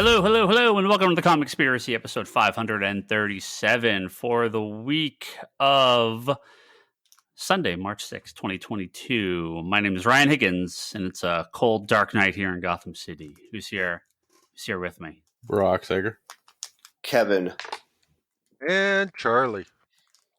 Hello, hello, hello, and welcome to the Comic Conspiracy, episode 537 for the week of Sunday, March 6th, 2022. My name is Ryan Higgins, and it's a cold, dark night here in Gotham City. Who's here? Who's here with me? Brock Sager. Kevin. And Charlie.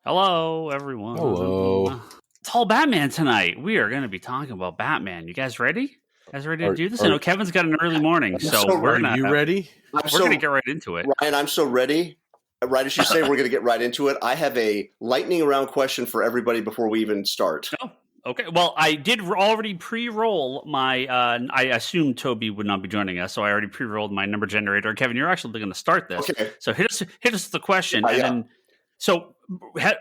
Hello, everyone. Hello. It's all Batman tonight. We are going to be talking about Batman. You guys ready? To do this? I know Kevin's got an early morning, so we're Are you ready? We're going to get right into it. Ryan, I'm so ready. Right as you say, we're going to get right into it. I have a lightning round question for everybody before we even start. Oh, okay. Well, I did already pre-roll my. I assumed Toby would not be joining us, so I already pre-rolled my number generator. Kevin, you're actually going to start this. Okay. So hit us with the question, and then. So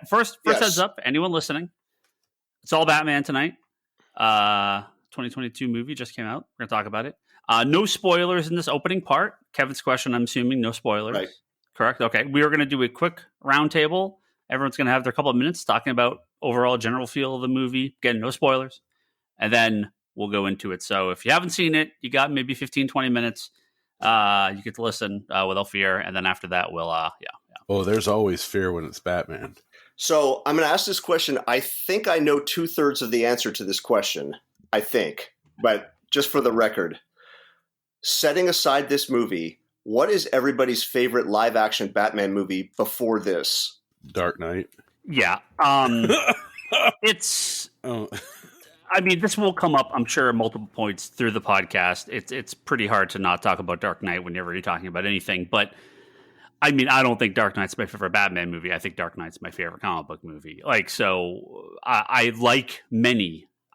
first heads up, anyone listening, it's all Batman tonight. 2022 movie just came out. We're going to talk about it. No spoilers in this opening part. Kevin's question, I'm assuming, no spoilers. Right. Correct? Okay. We are going to do a quick roundtable. Everyone's going to have their couple of minutes talking about overall general feel of the movie. Again, no spoilers. And then we'll go into it. So if you haven't seen it, you got maybe 15, 20 minutes. You get to listen without fear. And then after that, we'll, Oh, there's always fear when it's Batman. So I'm going to ask this question. I think I know 2/3 of the answer to this question. I think. But just for the record, setting aside this movie, what is everybody's favorite live-action Batman movie before this? Dark Knight. Yeah. It's... Oh. I mean, this will come up, I'm sure, at multiple points through the podcast. It's pretty hard to not talk about Dark Knight whenever you're talking about anything. But, I mean, I don't think Dark Knight's my favorite Batman movie. I think Dark Knight's my favorite comic book movie.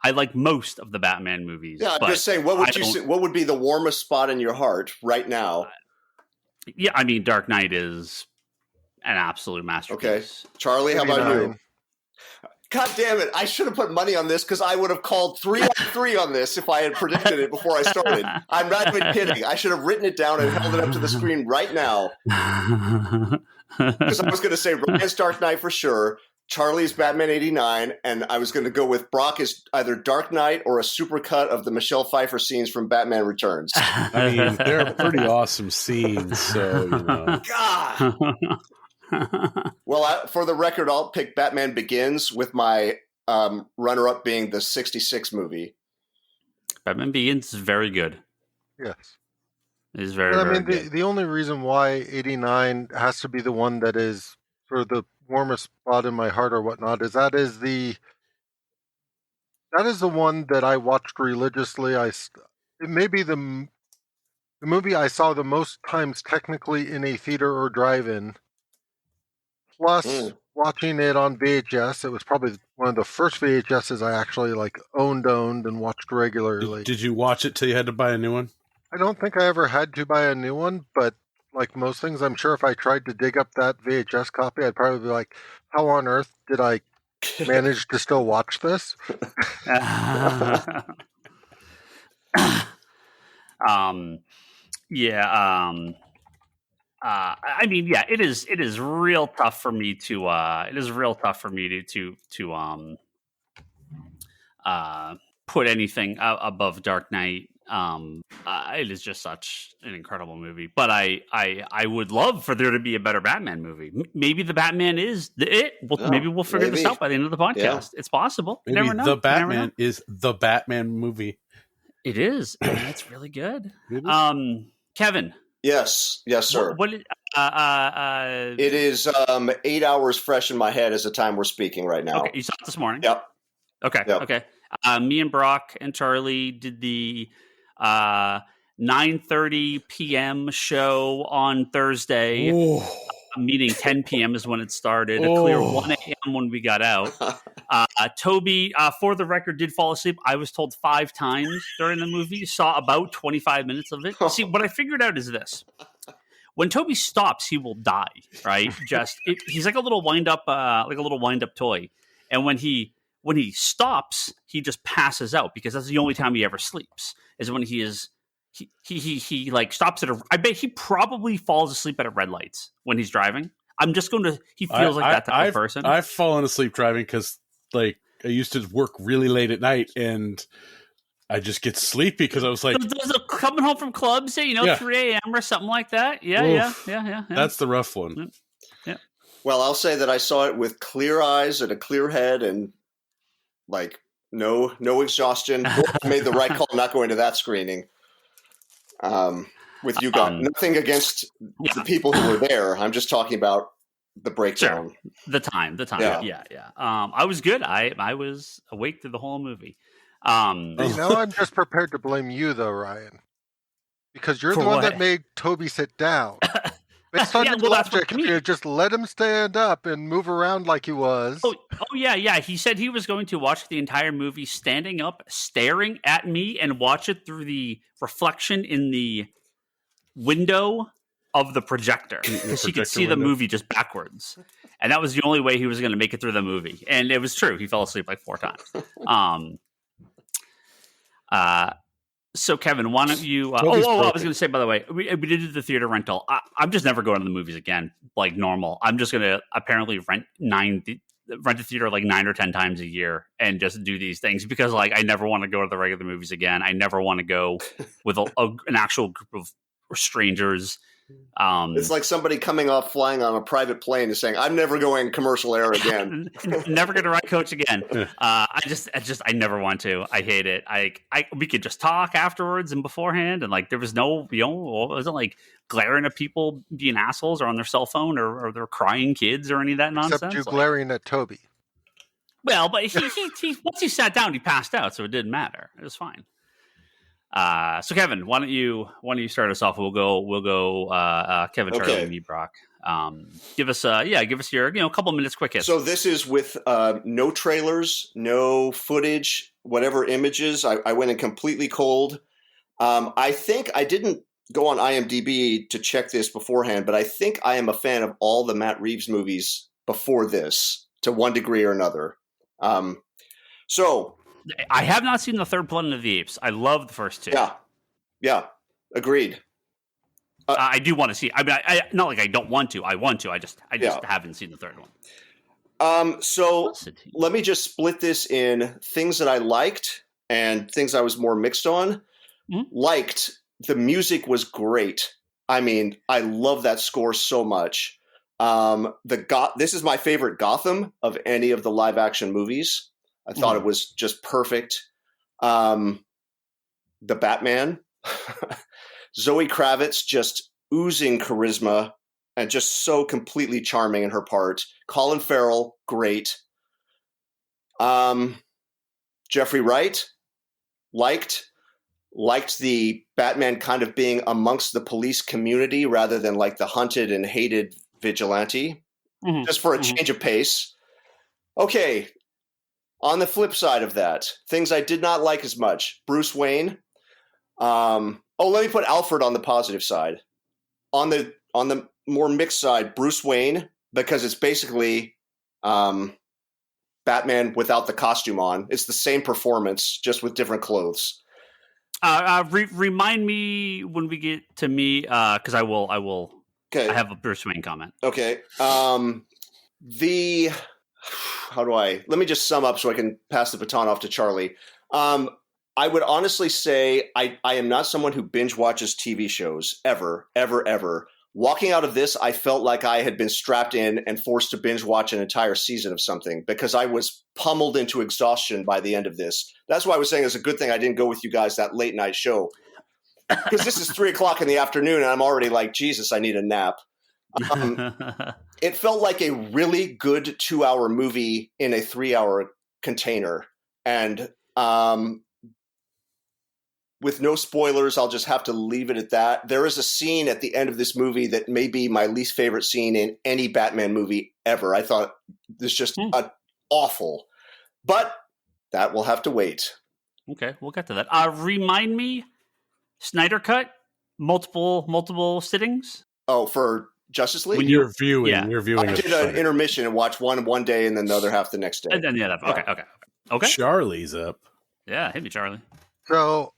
I like most of the Batman movies. Yeah, I'm just saying, what would be the warmest spot in your heart right now? Yeah, I mean, Dark Knight is an absolute masterpiece. Okay. Charlie, how about you? God damn it. I should have put money on this because I would have called 3 out of 3 on this if I had predicted it before I started. I'm not even kidding. I should have written it down and held it up to the screen right now. Because I was going to say Ryan's Dark Knight for sure. Charlie's Batman 89, and I was going to go with Brock is either Dark Knight or a supercut of the Michelle Pfeiffer scenes from Batman Returns. I mean, they're pretty awesome scenes, so, you know. God! Well, for the record, I'll pick Batman Begins with my runner-up being the 66 movie. Batman Begins is very good. Yes. It is very good. The only reason why 89 has to be the one that is sort of the warmest spot in my heart or whatnot is that is the one that I watched religiously. It may be the movie I saw the most times technically in a theater or drive-in. Plus watching it on VHS. It was probably one of the first VHSs I actually owned and watched regularly. Did you watch it till you had to buy a new one? I don't think I ever had to buy a new one, but like most things, I'm sure if I tried to dig up that VHS copy, I'd probably be like, how on earth did I manage to still watch this? I mean, yeah, it is real tough for me to put anything above Dark Knight. It is just such an incredible movie, but I would love for there to be a better Batman movie. Maybe the Batman is it. Maybe we'll figure this out by the end of the podcast. Yeah. It's possible. Maybe never know. The Batman is the Batman movie. It is. It's really good. Kevin. Yes, sir. It is 8 hours fresh in my head as the time we're speaking right now. Okay, you saw it this morning. Yep. Okay. Yep. Okay. Me and Brock and Charlie did the 9:30 p.m. show on Thursday. Meeting 10 p.m. is when it started. A clear 1 a.m. when we got out. Toby, for the record, did fall asleep. I was told 5 times during the movie. Saw about 25 minutes of it. See, what I figured out is this. When Toby stops, he will die, right? He's like a little wind-up toy. And when he stops, he just passes out because that's the only time he ever sleeps is when he stops I bet he probably falls asleep at red lights when he's driving. He feels like that type of person. I've fallen asleep driving because I used to work really late at night and I just get sleepy because I was like, those are coming home from clubs, say, Yeah. 3 a.m. or something like that. Yeah, Oof. yeah. That's the rough one. Yeah. Well, I'll say that I saw it with clear eyes and a clear head, and like no exhaustion. I made the right call not going to that screening. With you guys, nothing against the people who were there. I'm just talking about the breakdown. Sure. The time. Yeah. I was good. I was awake through the whole movie. Now I'm just prepared to blame you, though, Ryan, because you're the one that made Toby sit down. Based on your logic, if you just let him stand up and move around like he was. Oh, yeah. He said he was going to watch the entire movie standing up, staring at me, and watch it through the reflection in the window of the projector, because he could see the movie just backwards. And that was the only way he was going to make it through the movie. And it was true. He fell asleep like 4 times. So, Kevin, why don't you... I was going to say, by the way, we did do the theater rental. I'm just never going to the movies again, like normal. I'm just going to apparently rent the theater like 9 or 10 times a year and just do these things, because like I never want to go to the regular movies again. I never want to go with an actual group of strangers. It's like somebody flying on a private plane and saying, "I'm never going commercial air again. Never going to ride coach again." I never want to. I hate it. We could just talk afterwards and beforehand, and like there was no, it wasn't like glaring at people being assholes or on their cell phone or they're crying kids or any of that nonsense. Except you glaring at Toby. Well, but he once he sat down, he passed out, so it didn't matter. It was fine. So Kevin, why don't you start us off? We'll go Kevin, Charlie, and me, Brock. Give us your couple minutes quick hits. So this is with no trailers, no footage, whatever images. I went in completely cold. I think I didn't go on IMDb to check this beforehand, but I think I am a fan of all the Matt Reeves movies before this, to one degree or another. So I have not seen the third Planet of the Apes. I love the first 2. Yeah, agreed. I do want to see. I mean, I not like I don't want to. I want to. I just haven't seen the third one. So let me just split this in things that I liked and things I was more mixed on. Mm-hmm. Liked, the music was great. I mean, I love that score so much. This is my favorite Gotham of any of the live action movies. I thought it was just perfect. The Batman, Zoe Kravitz, just oozing charisma and just so completely charming in her part. Colin Farrell, great. Jeffrey Wright, liked the Batman kind of being amongst the police community rather than like the hunted and hated vigilante, just for a change of pace. Okay. On the flip side of that, things I did not like as much. Bruce Wayne. Let me put Alfred on the positive side. On the more mixed side, Bruce Wayne, because it's basically Batman without the costume on. It's the same performance, just with different clothes. Remind me when we get to me, because I will. Okay. I have a Bruce Wayne comment. Okay. Let me just sum up so I can pass the baton off to Charlie. I would honestly say I am not someone who binge watches TV shows ever. Walking out of this, I felt like I had been strapped in and forced to binge watch an entire season of something because I was pummeled into exhaustion by the end of this. That's why I was saying it's a good thing I didn't go with you guys that late night show, because this is 3:00 in the afternoon and I'm already like, Jesus, I need a nap. It felt like a really good 2-hour movie in a 3-hour container. And with no spoilers, I'll just have to leave it at that. There is a scene at the end of this movie that may be my least favorite scene in any Batman movie ever. I thought this just awful. But that will have to wait. Okay, we'll get to that. Remind me, Snyder Cut, multiple sittings? Oh, for Justice League? When you're viewing, I did an intermission and watched one day and then the other half the next day. And then okay. Charlie's up. Yeah, hit me, Charlie. So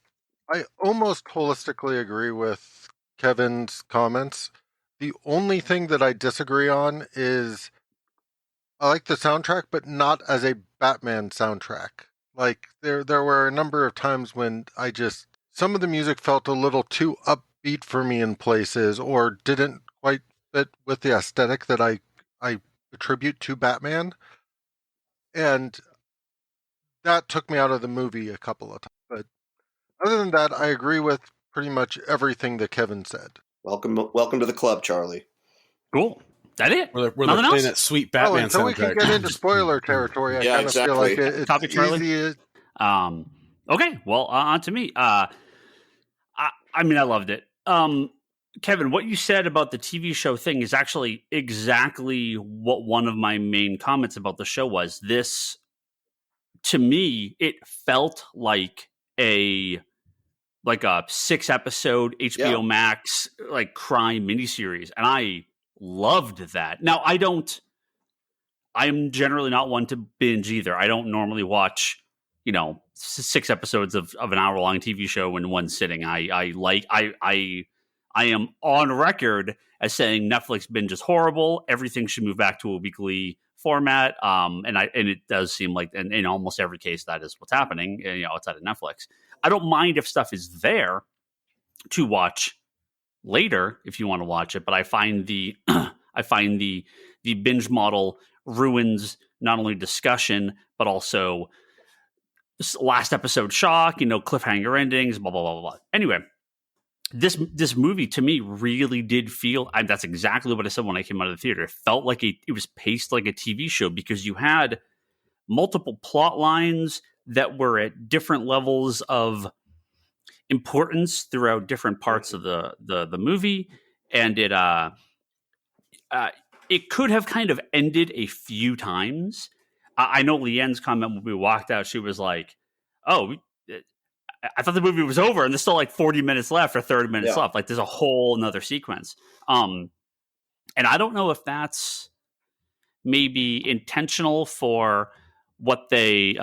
I almost holistically agree with Kevin's comments. The only thing that I disagree on is I like the soundtrack, but not as a Batman soundtrack. Like there were a number of times when some of the music felt a little too upbeat for me in places, or didn't quite fit with the aesthetic that I attribute to Batman, and that took me out of the movie a couple of times. But other than that, I agree with pretty much everything that Kevin said. Welcome to the club, Charlie. Cool. That it? Where they're Nothing playing else? that sweet Batman Until we can soundtrack. get into spoiler territory, I Yeah, kind of feel like exactly. it's Copy, Charlie. easy. Okay. Well, on to me. I mean, I loved it. Kevin, what you said about the TV show thing is actually exactly what one of my main comments about the show was. This, to me, it felt like a 6-episode HBO Max like crime miniseries, and I loved that. Now, I'm generally not one to binge either. I don't normally watch, 6 episodes of an hour-long TV show in one sitting. I am on record as saying Netflix binge is horrible. Everything should move back to a weekly format. And it does seem like, in almost every case, that is what's happening, outside of Netflix. I don't mind if stuff is there to watch later if you want to watch it, but I find the binge model ruins not only discussion but also last episode shock, cliffhanger endings, blah blah blah blah. Anyway, this movie to me really did feel, that's exactly what I said when I came out of the theater. It felt like it was paced like a TV show because you had multiple plot lines that were at different levels of importance throughout different parts of the movie, and it could have kind of ended a few times. I know Leanne's comment when we walked out, she was like, "Oh, I thought the movie was over, and there's still like 40 minutes left or 30 minutes left. Like there's a whole another sequence." And I don't know if that's maybe intentional for what they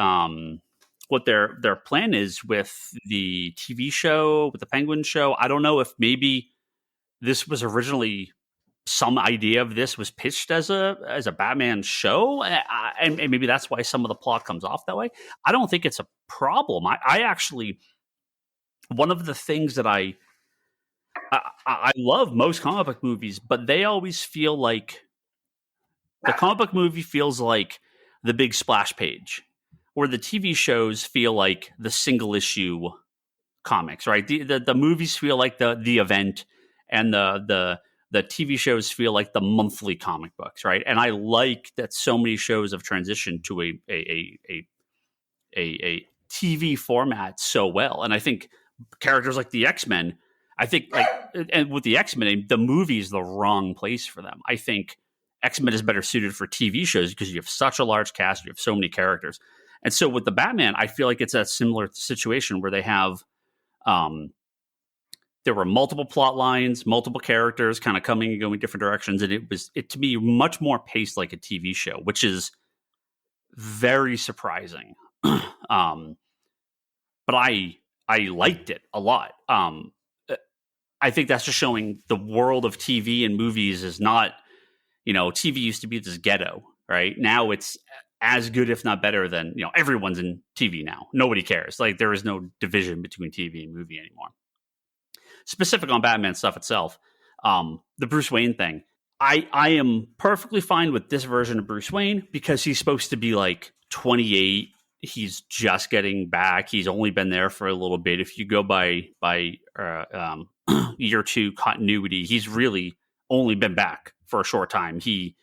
what their plan is with the TV show, with the Penguin show. I don't know if maybe this was originally, some idea of this was pitched as a Batman show, and maybe that's why some of the plot comes off that way. I don't think it's a problem. I actually, one of the things that I love most comic book movies, but they always feel like the comic book movie feels like the big splash page, where the TV shows feel like the single issue comics, right? The movies feel like the event, and the TV shows feel like the monthly comic books, right? And I like that so many shows have transitioned to a TV format so well. And I think characters like the X-Men, and with the X-Men, the movie is the wrong place for them. I think X-Men is better suited for TV shows because you have such a large cast, you have so many characters. And so with the Batman, I feel like it's a similar situation where they have, there were multiple plot lines, multiple characters kind of coming and going different directions. And it to me much more paced like a TV show, which is very surprising. But I liked it a lot. I think that's just showing the world of TV and movies is not, TV used to be this ghetto, right? Now it's as good, if not better than, everyone's in TV now. Nobody cares. Like there is no division between TV and movie anymore. Specific on Batman stuff itself, the Bruce Wayne thing, I am perfectly fine with this version of Bruce Wayne because he's supposed to be like 28. He's just getting back. He's only been there for a little bit. If you go by year 2 continuity, he's really only been back for a short time. He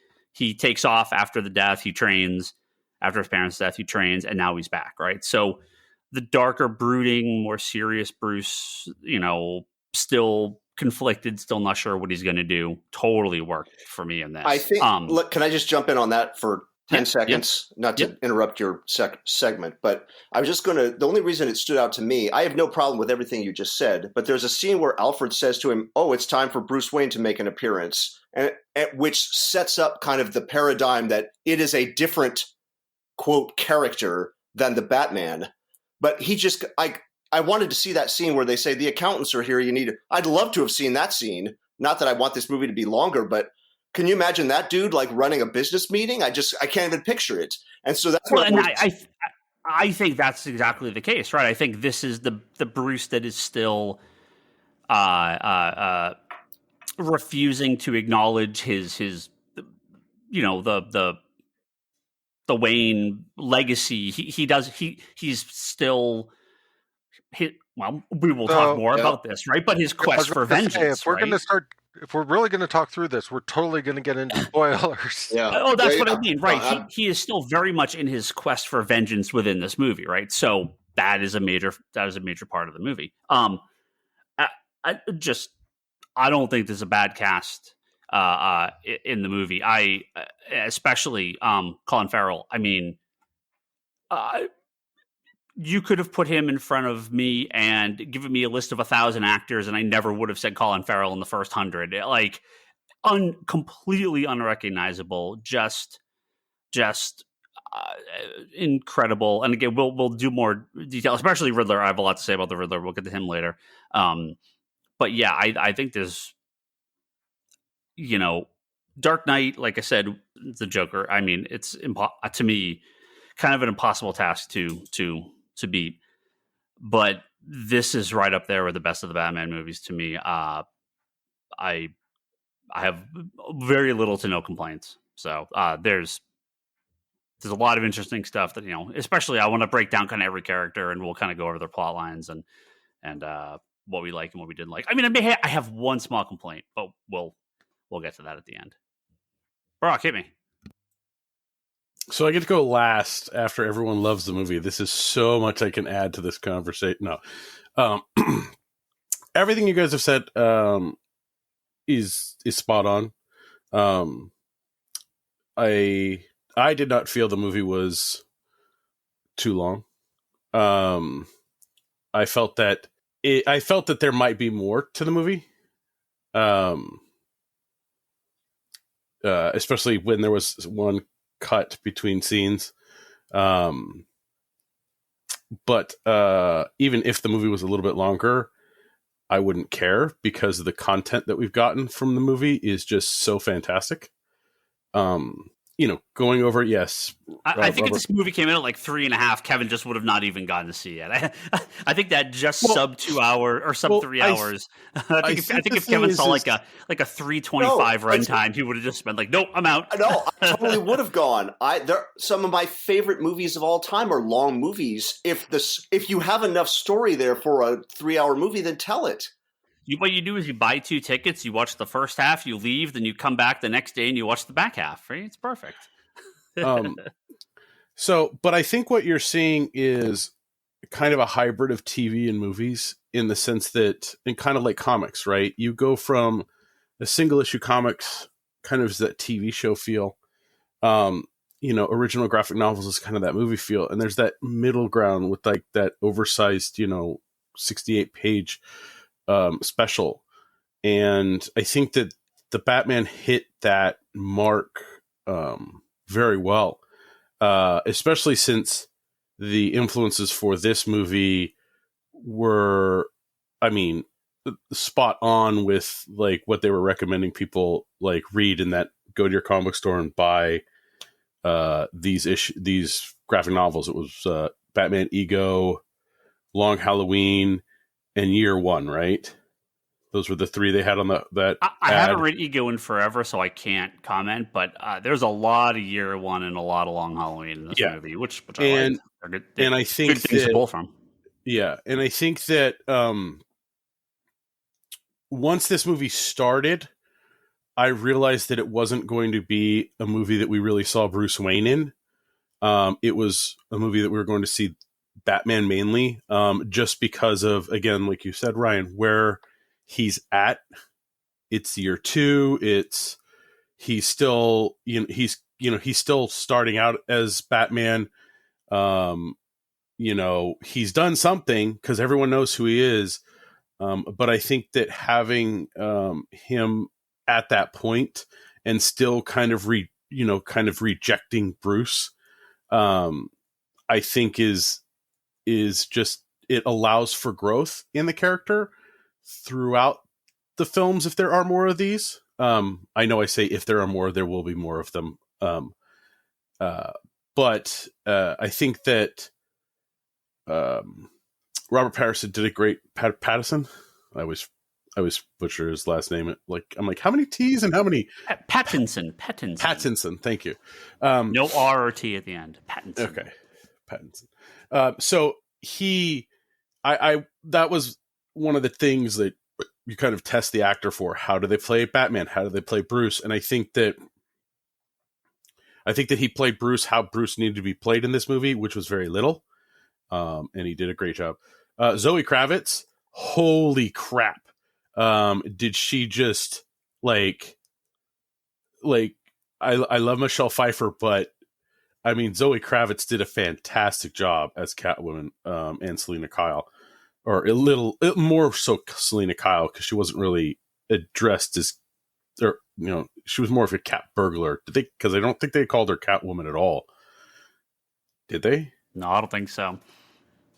takes off after the death. He trains after his parents' death. He trains, and now he's back. Right. So the darker, brooding, more serious Bruce, still conflicted, still not sure what he's going to do, totally worked for me in this. I think, look, can I just jump in on that for 10 seconds? Not to interrupt your segment, but I was just going to, the only reason it stood out to me, I have no problem with everything you just said, but there's a scene where Alfred says to him, "Oh, it's time for Bruce Wayne to make an appearance," and which sets up kind of the paradigm that it is a different, quote, character than the Batman. But he just, I wanted to see that scene where they say the accountants are here. I'd love to have seen that scene. Not that I want this movie to be longer, but can you imagine that dude like running a business meeting? I can't even picture it. And so that's what I think that's exactly the case, right? I think this is the Bruce that is still refusing to acknowledge his the Wayne legacy. He's still well, we will talk more about this, right? But his quest for vengeance. If we're really going to talk through this, we're totally going to get into spoilers. Oh, that's what I mean, right? He is still very much in his quest for vengeance within this movie, right? So that is a major part of the movie. I don't think there's a bad cast in the movie. Especially Colin Farrell. I mean, you could have put him in front of me and given me a list of 1,000 actors, and I never would have said Colin Farrell in the first 100. Like, completely unrecognizable. Just incredible. And again, we'll do more detail, especially Riddler. I have a lot to say about the Riddler. We'll get to him later. But yeah, I think there's, Dark Knight, like I said, the Joker. I mean, it's to me kind of an impossible task to beat. But this is right up there with the best of the Batman movies to me. I have very little to no complaints. So there's a lot of interesting stuff that, especially I want to break down kind of every character, and we'll kind of go over their plot lines and what we like and what we didn't like. I mean, I have one small complaint, but we'll get to that at the end. Brock, hit me. So I get to go last after everyone loves the movie. This is so much I can add to this conversation. No, everything you guys have said is spot on. I did not feel the movie was too long. I felt that there might be more to the movie. Especially when there was one cut between scenes. But even if the movie was a little bit longer, I wouldn't care, because the content that we've gotten from the movie is just so fantastic. Going over it, yes. I think if this movie came in at like 3.5, Kevin just would have not even gotten to see it. I think that sub 2 hour or sub 3 hours. I think if Kevin saw like a 3:25 runtime, he would have just been like, "Nope, I'm out." No, I totally would have gone. Some of my favorite movies of all time are long movies. If you have enough story there for a 3-hour movie, then tell it. What you do is you buy 2 tickets, you watch the first half, you leave, then you come back the next day and you watch the back half, right? It's perfect. But I think what you're seeing is kind of a hybrid of TV and movies, in the sense that, and kind of like comics, right? You go from a single issue comics, kind of that TV show feel. Original graphic novels is kind of that movie feel. And there's that middle ground with like that oversized, 68 page special. And I think that the Batman hit that mark very well, especially since the influences for this movie were, spot on with like what they were recommending people like read, in that go to your comic store and buy these graphic novels. It was Batman Ego, Long Halloween, and Year One, right? Those were the 3 they had on that. I haven't read Ego in forever, so I can't comment. But there's a lot of Year One and a lot of Long Halloween in this movie, which I like. Good, and I think good things to pull from. Yeah, and I think that once this movie started, I realized that it wasn't going to be a movie that we really saw Bruce Wayne in. It was a movie that we were going to see Batman mainly, just because of, again, like you said, Ryan, where he's at. It's year 2. He's still, he's still starting out as Batman. He's done something because everyone knows who he is. But I think that having him at that point and still kind of rejecting Bruce, I think is just, it allows for growth in the character throughout the films, if there are more of these. I know I say if there are more, there will be more of them. But I think that Robert Pattinson did a great Pattinson. I always butcher his last name. I'm like, how many T's and how many Pattinson. Thank you. No R or T at the end. Pattinson. Okay, Pattinson. So that was one of the things that you kind of test the actor for. How do they play Batman? How do they play Bruce? And I think that he played Bruce how Bruce needed to be played in this movie, which was very little. And he did a great job. Zoe Kravitz, holy crap. Did she just I love Michelle Pfeiffer, but I mean, Zoe Kravitz did a fantastic job as Catwoman, and Selena Kyle, or a little more so Selena Kyle, because she wasn't really addressed as, or, she was more of a cat burglar. Did they? Because I don't think they called her Catwoman at all. Did they? No, I don't think so.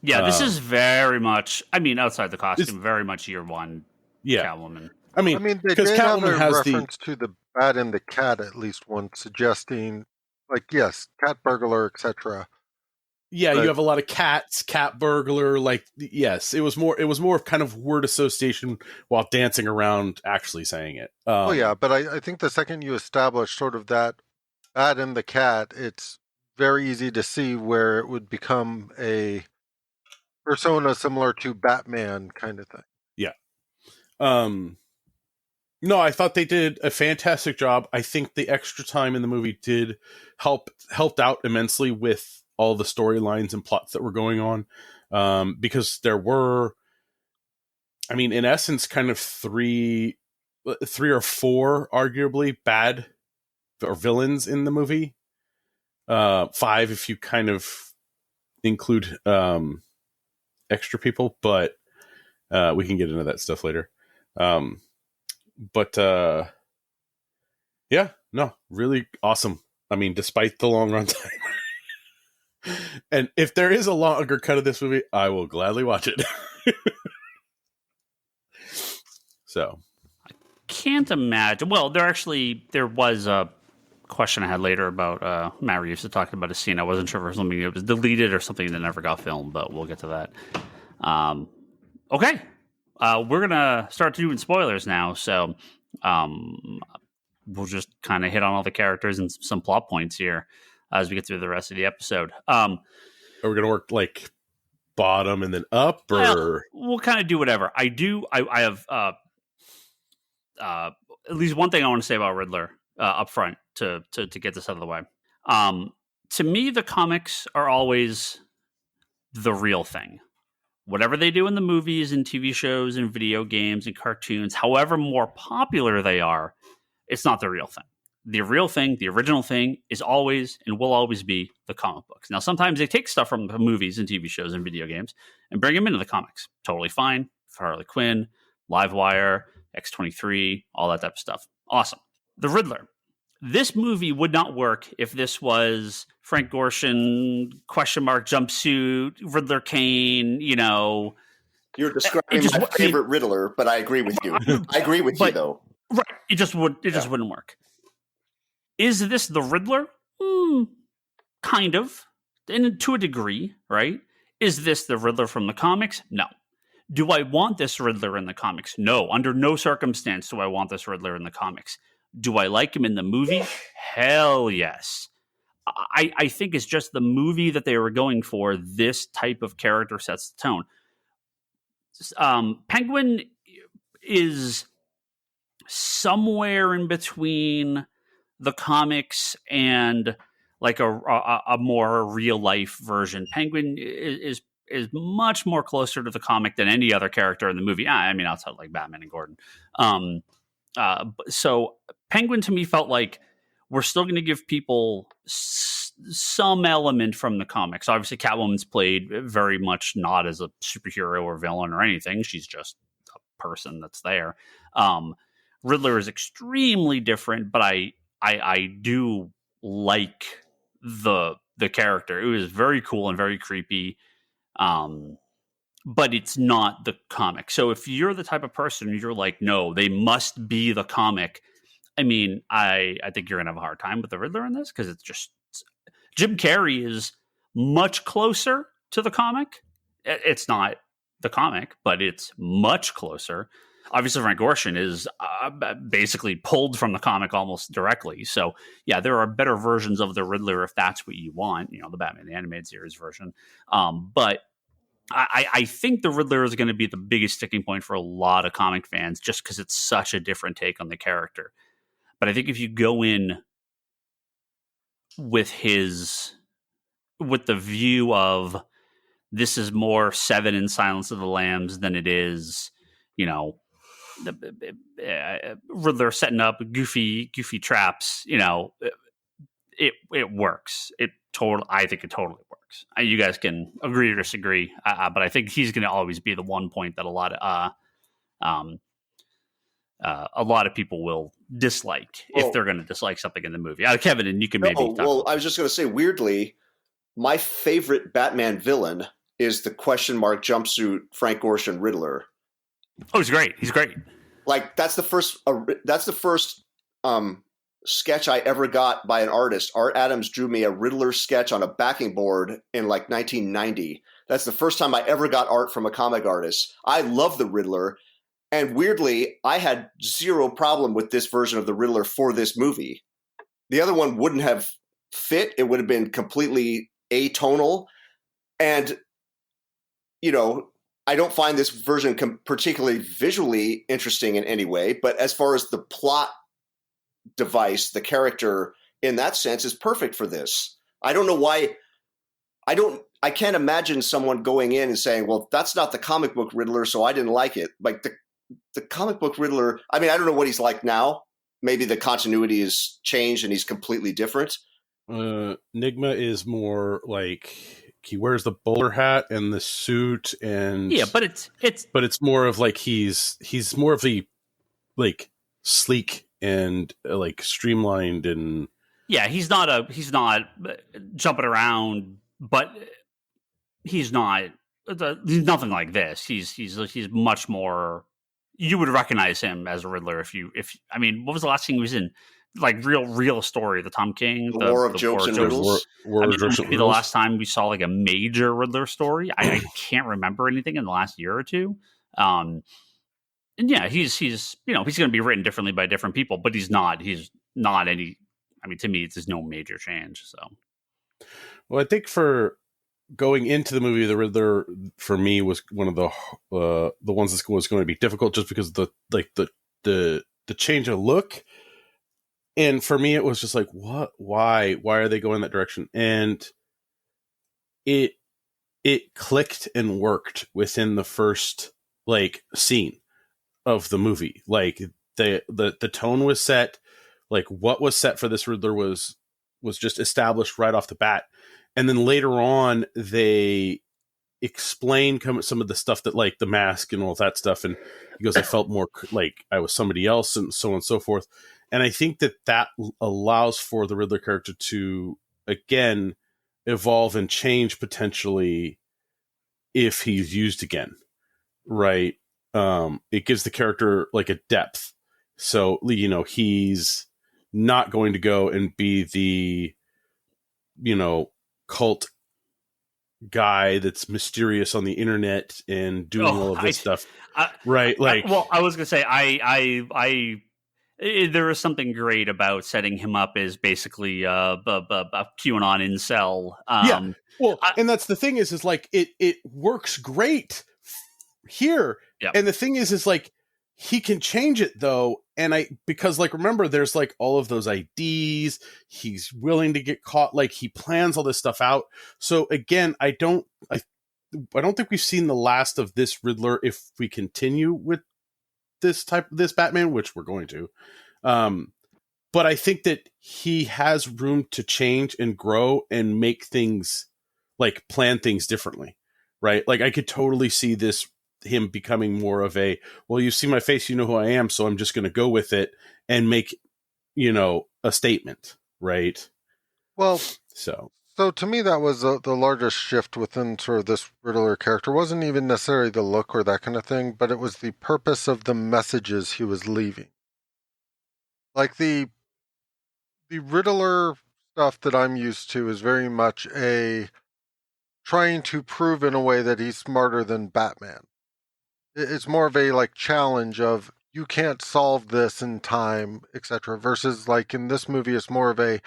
Yeah, this is very much, outside the costume, very much year one Catwoman. I mean, they did have a reference to the Bat and the Cat, at least one, suggesting, yes, cat burglar, etc. Yeah, you have a lot of cats, cat burglar. Yes, it was more kind of word association while dancing around actually saying it. But I think the second you establish sort of that Bat and the Cat, it's very easy to see where it would become a persona similar to Batman kind of thing. Yeah. No, I thought they did a fantastic job. I think the extra time in the movie did helped out immensely with all the storylines and plots that were going on. Because there were, in essence, kind of three or four arguably bad or villains in the movie. 5 if you kind of include extra people, but we can get into that stuff later. Really awesome. Despite the long run time. And if there is a longer cut of this movie, I will gladly watch it. So. I can't imagine. Well, there was a question I had later about Matt Reeves talking about a scene. I wasn't sure if it was something that was deleted or something that never got filmed, but we'll get to that. Okay. We're going to start doing spoilers now, so we'll just kind of hit on all the characters and some plot points here as we get through the rest of the episode. Are we going to work bottom and then up, or we'll kind of do whatever. I have at least one thing I want to say about Riddler up front to get this out of the way. To me, the comics are always the real thing. Whatever they do in the movies and TV shows and video games and cartoons, however more popular they are, it's not the real thing. The real thing, the original thing, is always and will always be the comic books. Now, sometimes they take stuff from the movies and TV shows and video games and bring them into the comics. Totally fine. Harley Quinn, Livewire, X-23, all that type of stuff. Awesome. The Riddler. This movie would not work if this was Frank Gorshan, jumpsuit, Riddler cane, You're describing my favorite Riddler, but I agree with you. I agree with you, though. Right. It just wouldn't work. Is this the Riddler? Kind of. And to a degree, right? Is this the Riddler from the comics? No. Do I want this Riddler in the comics? No. Under no circumstance do I want this Riddler in the comics. Do I like him in the movie? Hell yes. I think it's just the movie that they were going for. This type of character sets the tone. Penguin is somewhere in between the comics and a more real life version. Penguin is much more closer to the comic than any other character in the movie. Outside Batman and Gordon. So Penguin to me felt like we're still going to give people some element from the comics. Obviously, Catwoman's played very much not as a superhero or villain or anything. She's just a person that's there. Riddler is extremely different, but I do like the character. It was very cool and very creepy. But it's not the comic. So if you're the type of person you're like, no, they must be the comic. I think you're gonna have a hard time with the Riddler in this, because it's just Jim Carrey is much closer to the comic It's not the comic, but it's much closer. Obviously, Frank Gorshan is basically pulled from the comic almost directly. So, yeah, there are better versions of the Riddler if that's what you want. You know, the Batman the Animated Series version. But I think the Riddler is going to be the biggest sticking point for a lot of comic fans, just because it's such a different take on the character. But I think if you go in with the view of this is more Seven and Silence of the Lambs than it is, you know, Riddler setting up goofy traps, you know, it works. I think it totally works. You guys can agree or disagree, but I think he's going to always be the one point that a lot of people will dislike if they're going to dislike something in the movie. Kevin, and you can maybe talk I was just going to say, weirdly, my favorite Batman villain is the question mark jumpsuit Frank Gorshan Riddler. Oh, he's great. He's great. Like that's the first sketch I ever got by an artist. Art Adams drew me a Riddler sketch on a backing board in like 1990. That's the first time I ever got art from a comic artist. I love the Riddler. And weirdly, I had zero problem with this version of the Riddler for this movie. The other one wouldn't have fit. It would have been completely atonal. And, you know, I don't find this version particularly visually interesting in any way. But as far as the plot device, the character in that sense is perfect for this. I don't know why. I can't imagine someone going in and saying, well, that's not the comic book Riddler, so I didn't like it. Like the comic book Riddler, I mean, I don't know what he's like now. Maybe the continuity has changed and he's completely different. Nigma is more like he wears the bowler hat and the suit, and but it's more of like he's more of the like sleek and like streamlined, and he's not jumping around, but he's nothing like this. He's much more. You would recognize him as a Riddler I mean, what was the last thing he was in? Like real story, the Tom King, the War of Jokes and Riddles. It might be the last time we saw like a major Riddler story. I can't remember anything in the last year or two. And yeah, he's going to be written differently by different people, but he's not any. I mean, to me, there's no major change. So, well, I think for going into the movie, the Riddler for me was one of the ones that was going to be difficult, just because the change of look. And for me, it was just like, what? Why are they going that direction? And it clicked and worked within the first like scene of the movie. Like the tone was set. Like what was set for this Riddler was just established right off the bat. And then later on, they explain some of the stuff that like the mask and all that stuff. And he goes, I felt more like I was somebody else, and so on and so forth. And I think that allows for the Riddler character to, again, evolve and change potentially if he's used again, right? It gives the character like a depth. So, you know, he's not going to go and be the, you know, cult guy that's mysterious on the internet and doing all of this stuff. Right? Like, I was going to say, there is something great about setting him up as basically a QAnon incel. Yeah. Well, and that's the thing is like it works great here. Yep. And the thing is like he can change it though. And because like, remember, there's like all of those IDs. He's willing to get caught. Like he plans all this stuff out. So again, I don't think we've seen the last of this Riddler if we continue with this Batman, which we're going to. But I think that he has room to change and grow and make things like plan things differently, right? Like I could totally see him becoming more of a, well, you see my face, you know who I am, so I'm just going to go with it and make, you know, a statement, right? Well, so to me, that was the largest shift within sort of this Riddler character. It wasn't even necessarily the look or that kind of thing, but it was the purpose of the messages he was leaving. Like the Riddler stuff that I'm used to is very much a trying to prove in a way that he's smarter than Batman. It's more of a like challenge of you can't solve this in time, etc. Versus like in this movie, it's more of a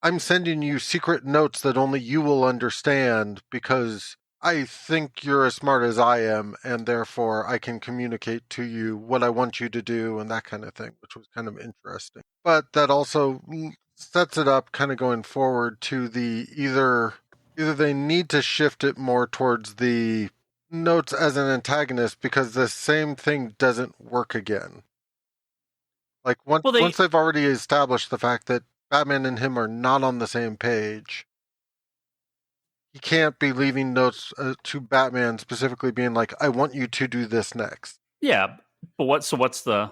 I'm sending you secret notes that only you will understand because I think you're as smart as I am, and therefore I can communicate to you what I want you to do and that kind of thing, which was kind of interesting. But that also sets it up kind of going forward to the either they need to shift it more towards the notes as an antagonist because the same thing doesn't work again. Like once they've already established the fact that Batman and him are not on the same page, he can't be leaving notes to Batman specifically being like, I want you to do this next. Yeah, but what's the...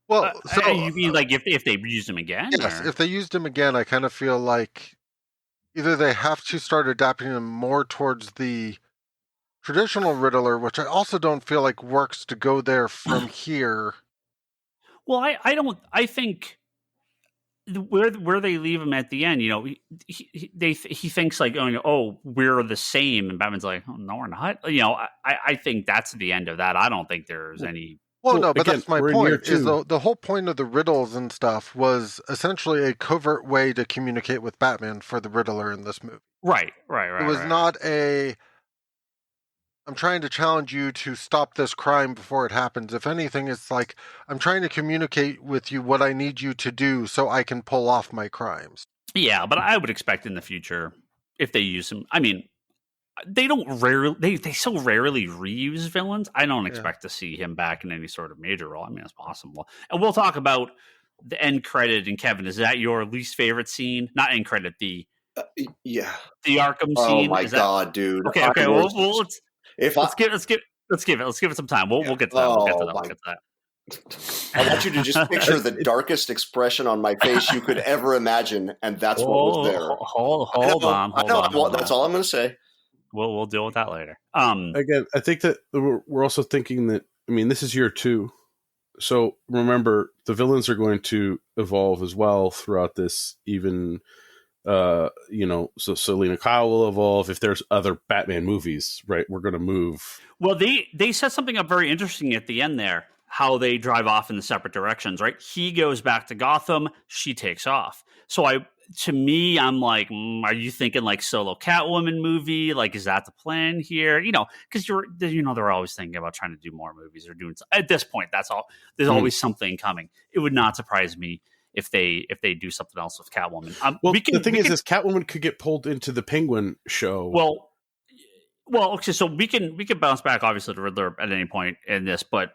Well, so you mean like if they used him again? Yes, if they used him again, I kind of feel like either they have to start adapting him more towards the traditional Riddler, which I also don't feel like works to go there from here. Well, I think where they leave him at the end, you know, he thinks like, oh, we're the same, and Batman's like, oh, no, we're not. You know, I think that's the end of that. I don't think there's any. Well, no, but again, that's my point. Is the whole point of the riddles and stuff was essentially a covert way to communicate with Batman for the Riddler in this movie. Right. It was not a. I'm trying to challenge you to stop this crime before it happens. If anything, it's like, I'm trying to communicate with you what I need you to do so I can pull off my crimes. Yeah, but I would expect in the future, if they use him, I mean, they so rarely reuse villains. I don't expect to see him back in any sort of major role. I mean, it's possible. And we'll talk about the end credit. And Kevin, is that your least favorite scene? Not end credit, the Arkham scene. Oh my God, dude. Okay. Well, let's give it some time. We'll get to that. We'll get to that. I want you to just picture the darkest expression on my face you could ever imagine, and that's what was there. Hold on. That's all I'm going to say. We'll deal with that later. Again, I think that we're also thinking that, I mean, this is year 2. So remember, the villains are going to evolve as well throughout this, even, so Selina Kyle will evolve. If there's other Batman movies, right, we're going to move. Well, they set something up very interesting at the end there, how they drive off in the separate directions, right? He goes back to Gotham, she takes off. So I'm like, are you thinking like solo Catwoman movie? Like, is that the plan here? You know, because they're always thinking about trying to do more movies or doing. At this point, that's all. There's always something coming. It would not surprise me if they do something else with Catwoman. The thing is, Catwoman could get pulled into the Penguin show. Well, okay. So we can bounce back obviously to Riddler at any point in this, but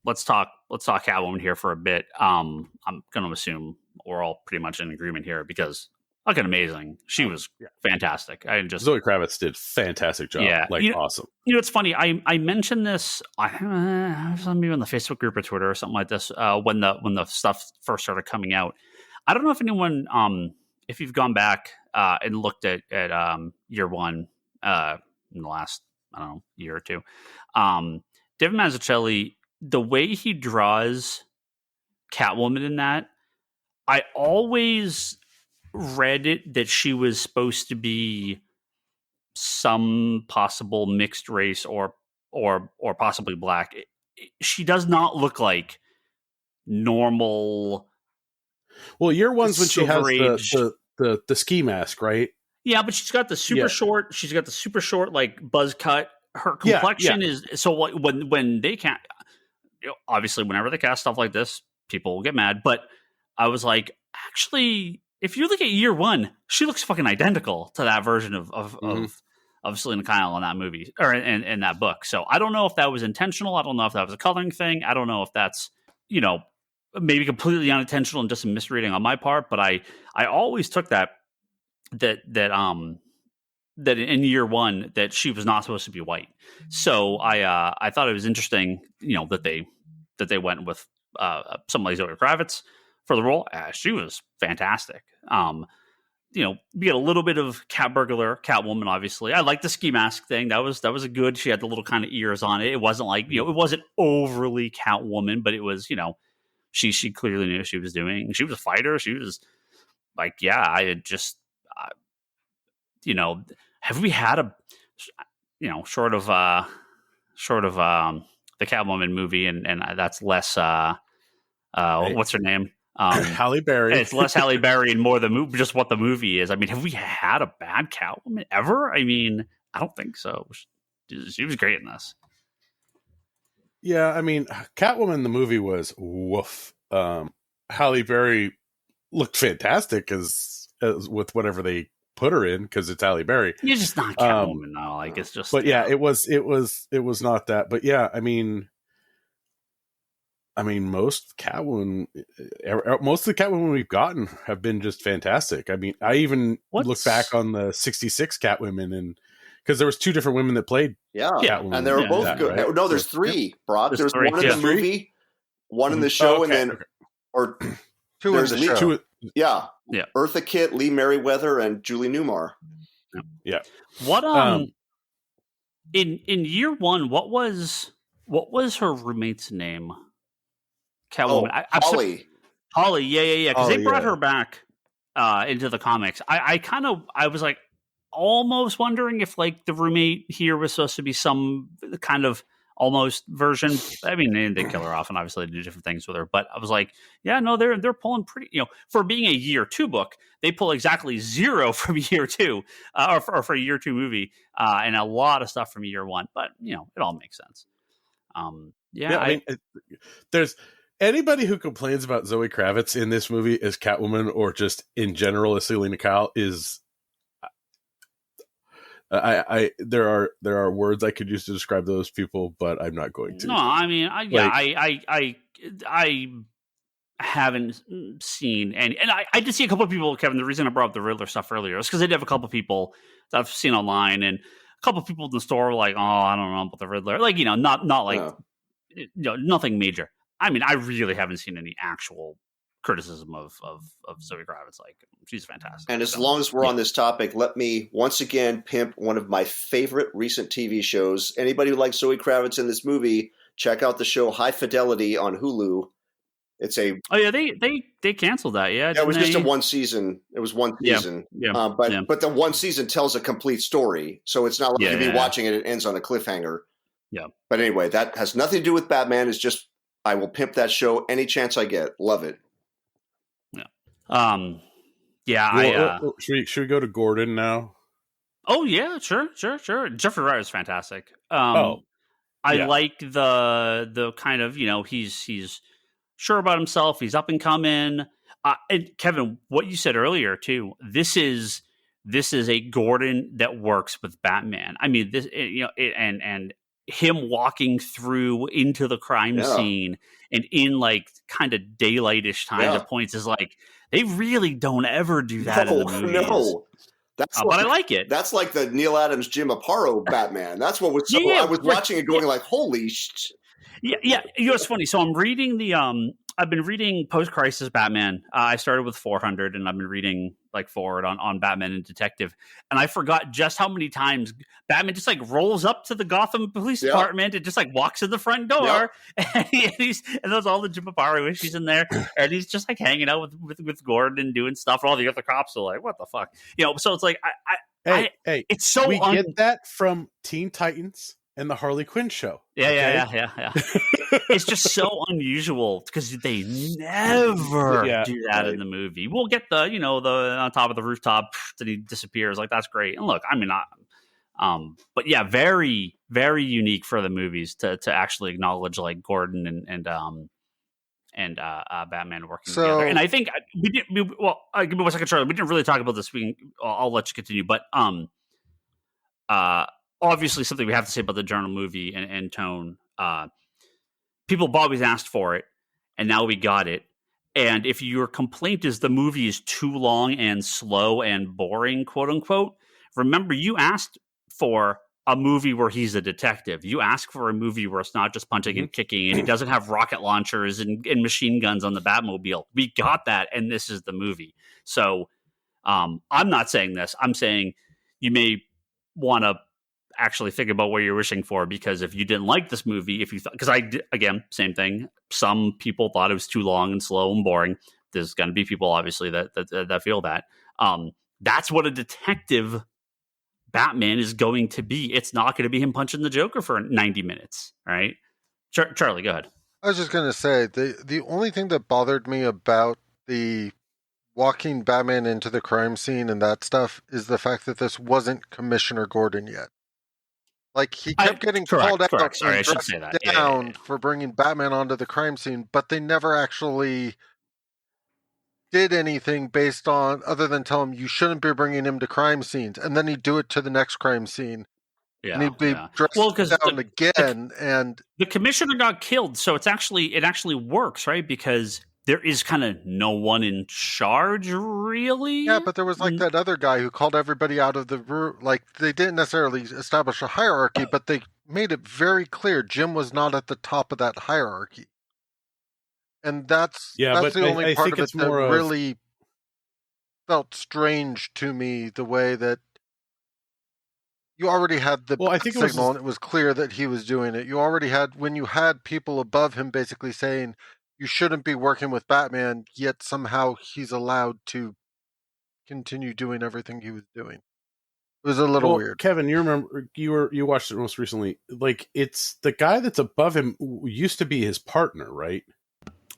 let's talk Catwoman here for a bit. I'm going to assume we're all pretty much in agreement here because fucking amazing. She was fantastic. Zoe Kravitz did fantastic job. Yeah, awesome. You know, it's funny. I mentioned this. Maybe on the Facebook group or Twitter or something like this when the stuff first started coming out. I don't know if anyone, if you've gone back and looked at year 1 in the last, year or two. David Mazzucchelli, the way he draws Catwoman in that, I always read it that she was supposed to be some possible mixed race or possibly black. She does not look like normal. Well, year 1's when she has the ski mask, right? Yeah, but she's got the super short. She's got the super short like buzz cut. Her complexion is so when they can't. Obviously, whenever they cast stuff like this, people will get mad. But I was like, actually, if you look at year 1, she looks fucking identical to that version of Selina Kyle in that movie or in that book. So I don't know if that was intentional. I don't know if that was a coloring thing. I don't know if that's maybe completely unintentional and just a misreading on my part. But I always took that in year 1 that she was not supposed to be white. So I thought it was interesting, that they went with someone like Zoe Kravitz for the role. She was fantastic. We get a little bit of Burglar Catwoman, obviously. I like the ski mask thing. That was a good. She had the little kind of ears on it. It wasn't like it wasn't overly Catwoman, but it was she clearly knew what she was doing. She was a fighter. She was like, I had just. have we had a, short of the Catwoman movie, and that's less, what's her name? Halle Berry. It's less Halle Berry and more the movie, just what the movie is. I mean, have we had a bad Catwoman ever? I mean, I don't think so. She was great in this. Yeah, I mean, Catwoman the movie was woof. Halle Berry looked fantastic as with whatever they put her in, because it's Halle Berry. You're just not Catwoman though. Like, it's just. But yeah, it was not that. But yeah, I mean, most of the Catwoman we've gotten have been just fantastic. I mean, I even look back on the '66 Catwomen, and because there was 2 different women that played Catwoman, and they were both good. Right? No, there's 3, Brock. There's 1 in the movie, 1 in the show, and then or 2 in the show. Yeah. Eartha Kitt, Lee Merriweather, and Julie Newmar. Yeah. What in year 1, what was her roommate's name? Catwoman. Holly. Holly. Yeah. Because they brought her back into the comics. I was like almost wondering if like the roommate here was supposed to be some kind of almost version. I mean, they didn't kill her off, and obviously they do different things with her. But I was like, yeah, no, they're pulling pretty. For being a year 2 book, they pull exactly 0 from year 2, or for a year 2 movie, and a lot of stuff from year 1. But it all makes sense. I mean, there's anybody who complains about Zoe Kravitz in this movie as Catwoman, or just in general as Selena Kyle, is. There are words I could use to describe those people, but I'm not going to. No, I mean, I haven't seen any, and I did see a couple of people, Kevin. The reason I brought up the Riddler stuff earlier is because I did have a couple of people that I've seen online, and a couple of people in the store were like, "Oh, I don't know about the Riddler," like not like nothing major. I mean, I really haven't seen any actual criticism of Zoe Kravitz. Like, she's fantastic. And as long as we're on this topic, let me once again pimp one of my favorite recent TV shows. Anybody who likes Zoe Kravitz in this movie, check out the show High Fidelity on Hulu. It's they canceled that. Yeah, it was just a 1 season. It was 1 season. But the 1 season tells a complete story, so it's not like you'll be watching it. It ends on a cliffhanger. Yeah. But anyway, that has nothing to do with Batman. It's just I will pimp that show any chance I get. Love it. Should we go to Gordon now? Oh yeah, sure. Jeffrey Wright is fantastic. I like the kind of he's sure about himself. He's up and coming. And Kevin, what you said earlier too. This is a Gordon that works with Batman. I mean, this and him walking through into the crime scene and in like kind of daylightish times at points is like. They really don't ever do that in the movies. No, but I like it. That's like the Neil Adams, Jim Aparo Batman. That's what was. I was watching it, going like, "Holy shit!" Yeah. It's funny. So I'm reading I've been reading Post Crisis Batman. I started with 400, and I've been reading like forward on Batman and Detective. And I forgot just how many times Batman just like rolls up to the Gotham Police Department and just like walks in the front door, and there's all the Jim Aparo issues in there, and he's just like hanging out with Gordon and doing stuff. And all the other cops are like, "What the fuck?" So it's like, hey, it's so we get that from Teen Titans and the Harley Quinn show. Yeah. It's just so unusual because they never do that in the movie. We'll get the on top of the rooftop that he disappears. Like, that's great. And look, I mean, but yeah, very, very unique for the movies to actually acknowledge like Gordon and Batman working together. And I think give me 1 second, Charlie. We didn't really talk about this. I'll let you continue, but obviously something we have to say about the journal movie and tone. People have always asked for it, and now we got it. And if your complaint is the movie is too long and slow and boring, quote unquote, remember you asked for a movie where he's a detective. You ask for a movie where it's not just punching and kicking, and he doesn't have rocket launchers and machine guns on the Batmobile. We got that, and this is the movie. So I'm not saying this. I'm saying you may want to actually think about what you're wishing for, because if you didn't like this movie, if you thought, because again, same thing, some people thought it was too long and slow and boring. There's going to be people obviously that feel that. That's what a detective Batman is going to be. It's not going to be him punching the Joker for 90 minutes, right? Charlie, go ahead. I was just going to say, the only thing that bothered me about the walking Batman into the crime scene and that stuff is the fact that this wasn't Commissioner Gordon yet. Like, he kept getting called out Sorry, and I should say that. down for bringing Batman onto the crime scene, but they never actually did anything based on, other than tell him, you shouldn't be bringing him to crime scenes. And then he'd do it to the next crime scene. Yeah, and he'd be dressed down again. And the commissioner got killed, so it actually works, right? Because there is kind of no one in charge, really. Yeah, but there was like that other guy who called everybody out of the room. Like, they didn't necessarily establish a hierarchy, but they made it very clear Jim was not at the top of that hierarchy. And that's the only part of it that really felt strange to me, the way that you already had the signal and it was clear that he was doing it. You already had, when you had people above him basically saying, you shouldn't be working with Batman, yet somehow he's allowed to continue doing everything he was doing. It was a little weird. Kevin, you remember, you watched it most recently. Like, it's the guy that's above him used to be his partner, right?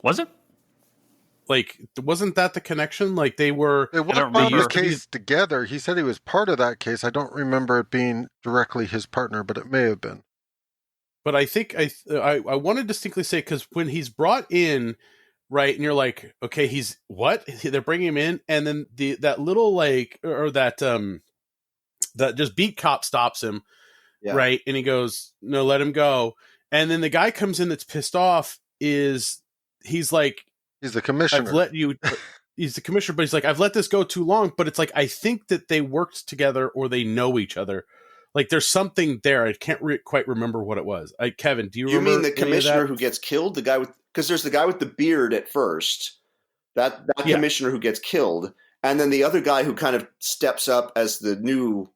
Was it? Like, wasn't that the connection? Like, they were... They worked on the case together. He said he was part of that case. I don't remember it being directly his partner, but it may have been. But I think I want to distinctly say, because when he's brought in, right, and you're like, okay, he's what? They're bringing him in, and then that little, like, or that just beat cop stops him, right, and he goes, no, let him go. And then the guy comes in that's pissed off. He's like, he's the commissioner. He's the commissioner, but he's like, I've let this go too long. But it's like, I think that they worked together or they know each other. Like, there's something there. I can't quite remember what it was. Kevin, do you remember? You mean the commissioner who gets killed? The guy because there's the guy with the beard at first. That commissioner who gets killed. And then the other guy who kind of steps up as the new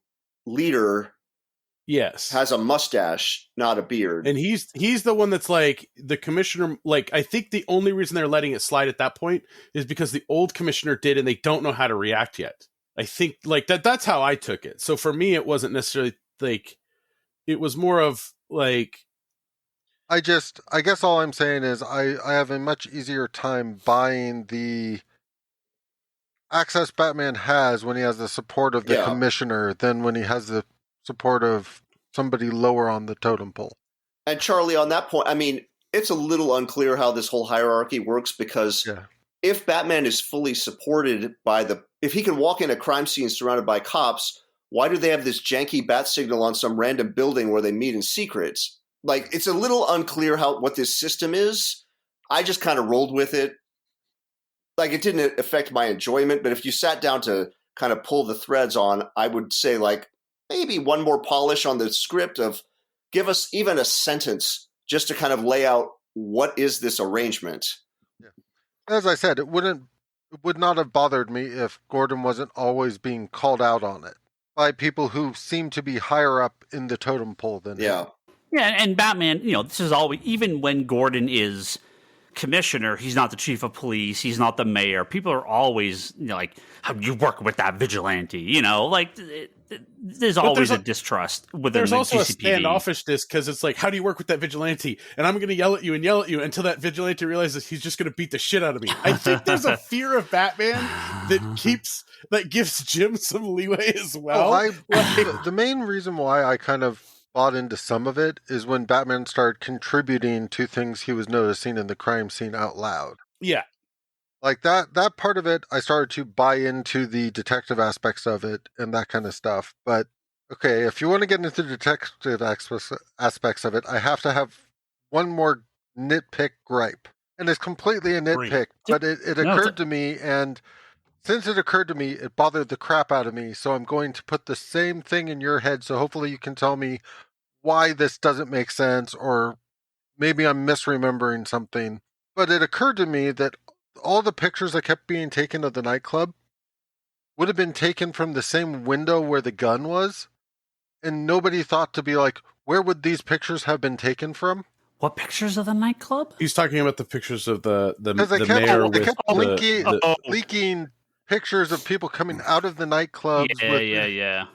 leader. Yes. Has a mustache, not a beard. And he's the one that's like, the commissioner, like, I think the only reason they're letting it slide at that point is because the old commissioner did and they don't know how to react yet. I think, like, that's how I took it. So for me, it wasn't necessarily, like, it was more of, like... I guess all I'm saying is I have a much easier time buying the access Batman has when he has the support of the commissioner than when he has the support of somebody lower on the totem pole. And Charlie, on that point, I mean, it's a little unclear how this whole hierarchy works, because if Batman is fully supported by if he can walk in a crime scene surrounded by cops, why do they have this janky bat signal on some random building where they meet in secret? Like, it's a little unclear what this system is. I just kind of rolled with it. Like, it didn't affect my enjoyment, but if you sat down to kind of pull the threads on, I would say, like, maybe one more polish on the script of give us even a sentence just to kind of lay out what is this arrangement. Yeah. As I said, it would not have bothered me if Gordon wasn't always being called out on it by people who seem to be higher up in the totem pole than him. Yeah, and Batman, this is always, even when Gordon is commissioner, he's not the chief of police, he's not the mayor. People are always like, how do you work with that vigilante? Like, there's always a distrust within the GCPD. There's also a standoffishness, because it's like, how do you work with that vigilante? And I'm going to yell at you until that vigilante realizes he's just going to beat the shit out of me. I think there's a fear of Batman that gives Jim some leeway as well. The main reason why I kind of bought into some of it is when Batman started contributing to things he was noticing in the crime scene out loud. Yeah. Like that part of it, I started to buy into the detective aspects of it and that kind of stuff. But, okay, if you want to get into the detective aspects of it, I have to have one more nitpick gripe. And it's completely a nitpick, but it occurred to me, and since it occurred to me, it bothered the crap out of me. So I'm going to put the same thing in your head, so hopefully you can tell me why this doesn't make sense, or maybe I'm misremembering something. But it occurred to me that all the pictures that kept being taken of the nightclub would have been taken from the same window where the gun was, and nobody thought to be like, where would these pictures have been taken from? What pictures of the nightclub? He's talking about the pictures of the mayor. They kept leaking pictures of people coming out of the nightclubs.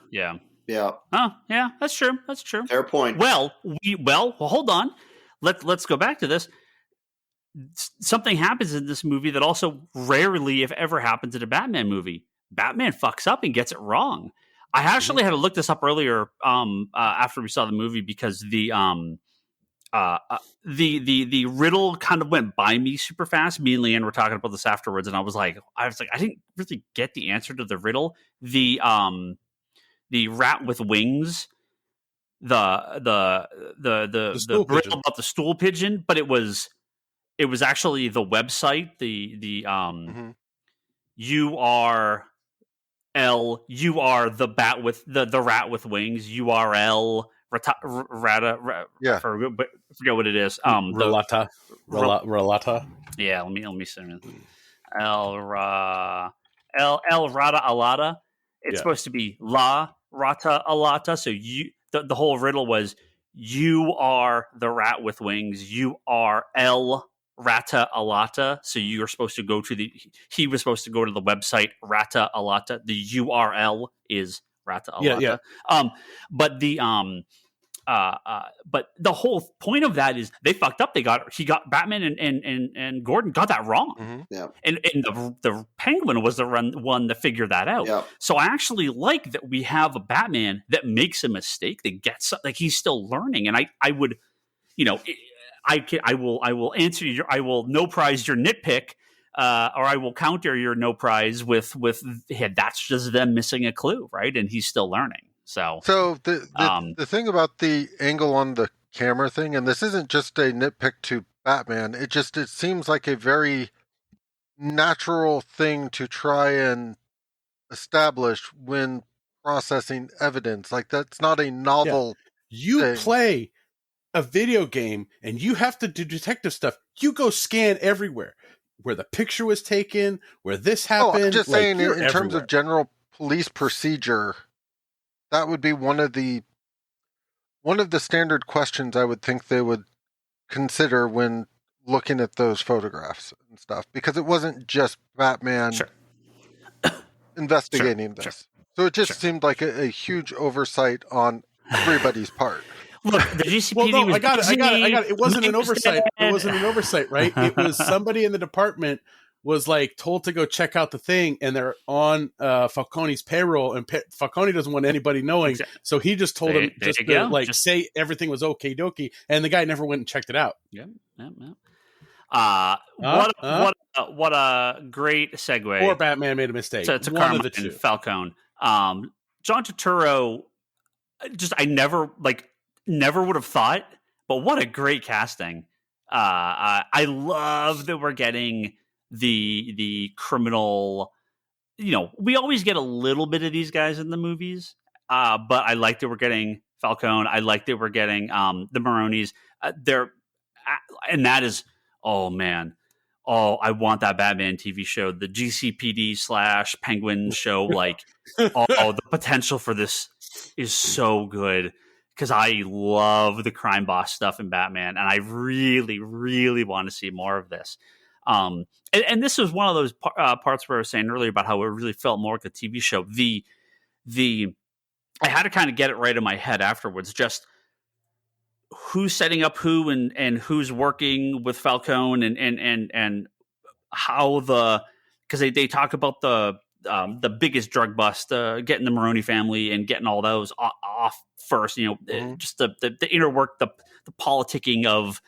Yeah. Yeah. Oh, yeah, that's true. That's true. Fair point. Well, hold on. Let's go back to this. Something happens in this movie that also rarely, if ever, happens in a Batman movie. Batman fucks up and gets it wrong. I actually had to look this up earlier after we saw the movie because the riddle kind of went by me super fast. Me and Leanne were talking about this afterwards, and I was like, I didn't really get the answer to the riddle. The rat with wings, the riddle about the stool pigeon, but it was actually the website, you are the bat with the rat with wings, URL Yeah. forget what it is. Relata. Yeah, let me see. El Rata Alata. It's supposed to be La Rata Alata. So the whole riddle was you are the rat with wings. You are El Rata Alata. So you're supposed to go to he was supposed to go to the website Rata Alata. The URL is Rata Alata. Yeah. But the whole point of that is they fucked up. Batman and Gordon got that wrong. Mm-hmm. Yeah. And the Penguin was the one to figure that out. Yeah. So I actually like that we have a Batman that makes a mistake, that gets like he's still learning. And I would, I will answer I will no prize your nitpick, or I will counter your no prize with that's just them missing a clue, right? And he's still learning. So the thing about the angle on the camera thing, and this isn't just a nitpick to Batman, it seems like a very natural thing to try and establish when processing evidence. Like, that's not a novel thing. Play a video game and you have to do detective stuff. You go scan everywhere where the picture was taken, where this happened. I'm just saying, in everywhere. terms of general police procedure, that would be one of the standard questions I would think they would consider when looking at those photographs and stuff, because it wasn't just Batman investigating this. So it just seemed like a huge oversight on everybody's part. Look, the GCPD was I got it. It wasn't an oversight. It wasn't an oversight, right? It was somebody in the department was like told to go check out the thing, and they're on Falcone's payroll, and Falcone doesn't want anybody knowing, so he just told him just say everything was okie dokie, and the guy never went and checked it out. Yeah. What a great segue. Or Batman made a mistake. To Carmine and Falcone. John Turturro, I never would have thought, but what a great casting. I love that we're getting the criminal. We always get a little bit of these guys in the movies, but I like that we're getting Falcone. I like that we're getting the Maronis. And that is, oh man, I want that Batman TV show, the GCPD / Penguin show. The potential for this is so good, because I love the crime boss stuff in Batman, and I really, really want to see more of this. And this was one of those parts where I was saying earlier about how it really felt more like a TV show. I had to kind of get it right in my head afterwards, just who's setting up who and who's working with Falcone and how because they talk about the biggest drug bust, getting the Maroni family and getting all those off first, just the inner work, the politicking of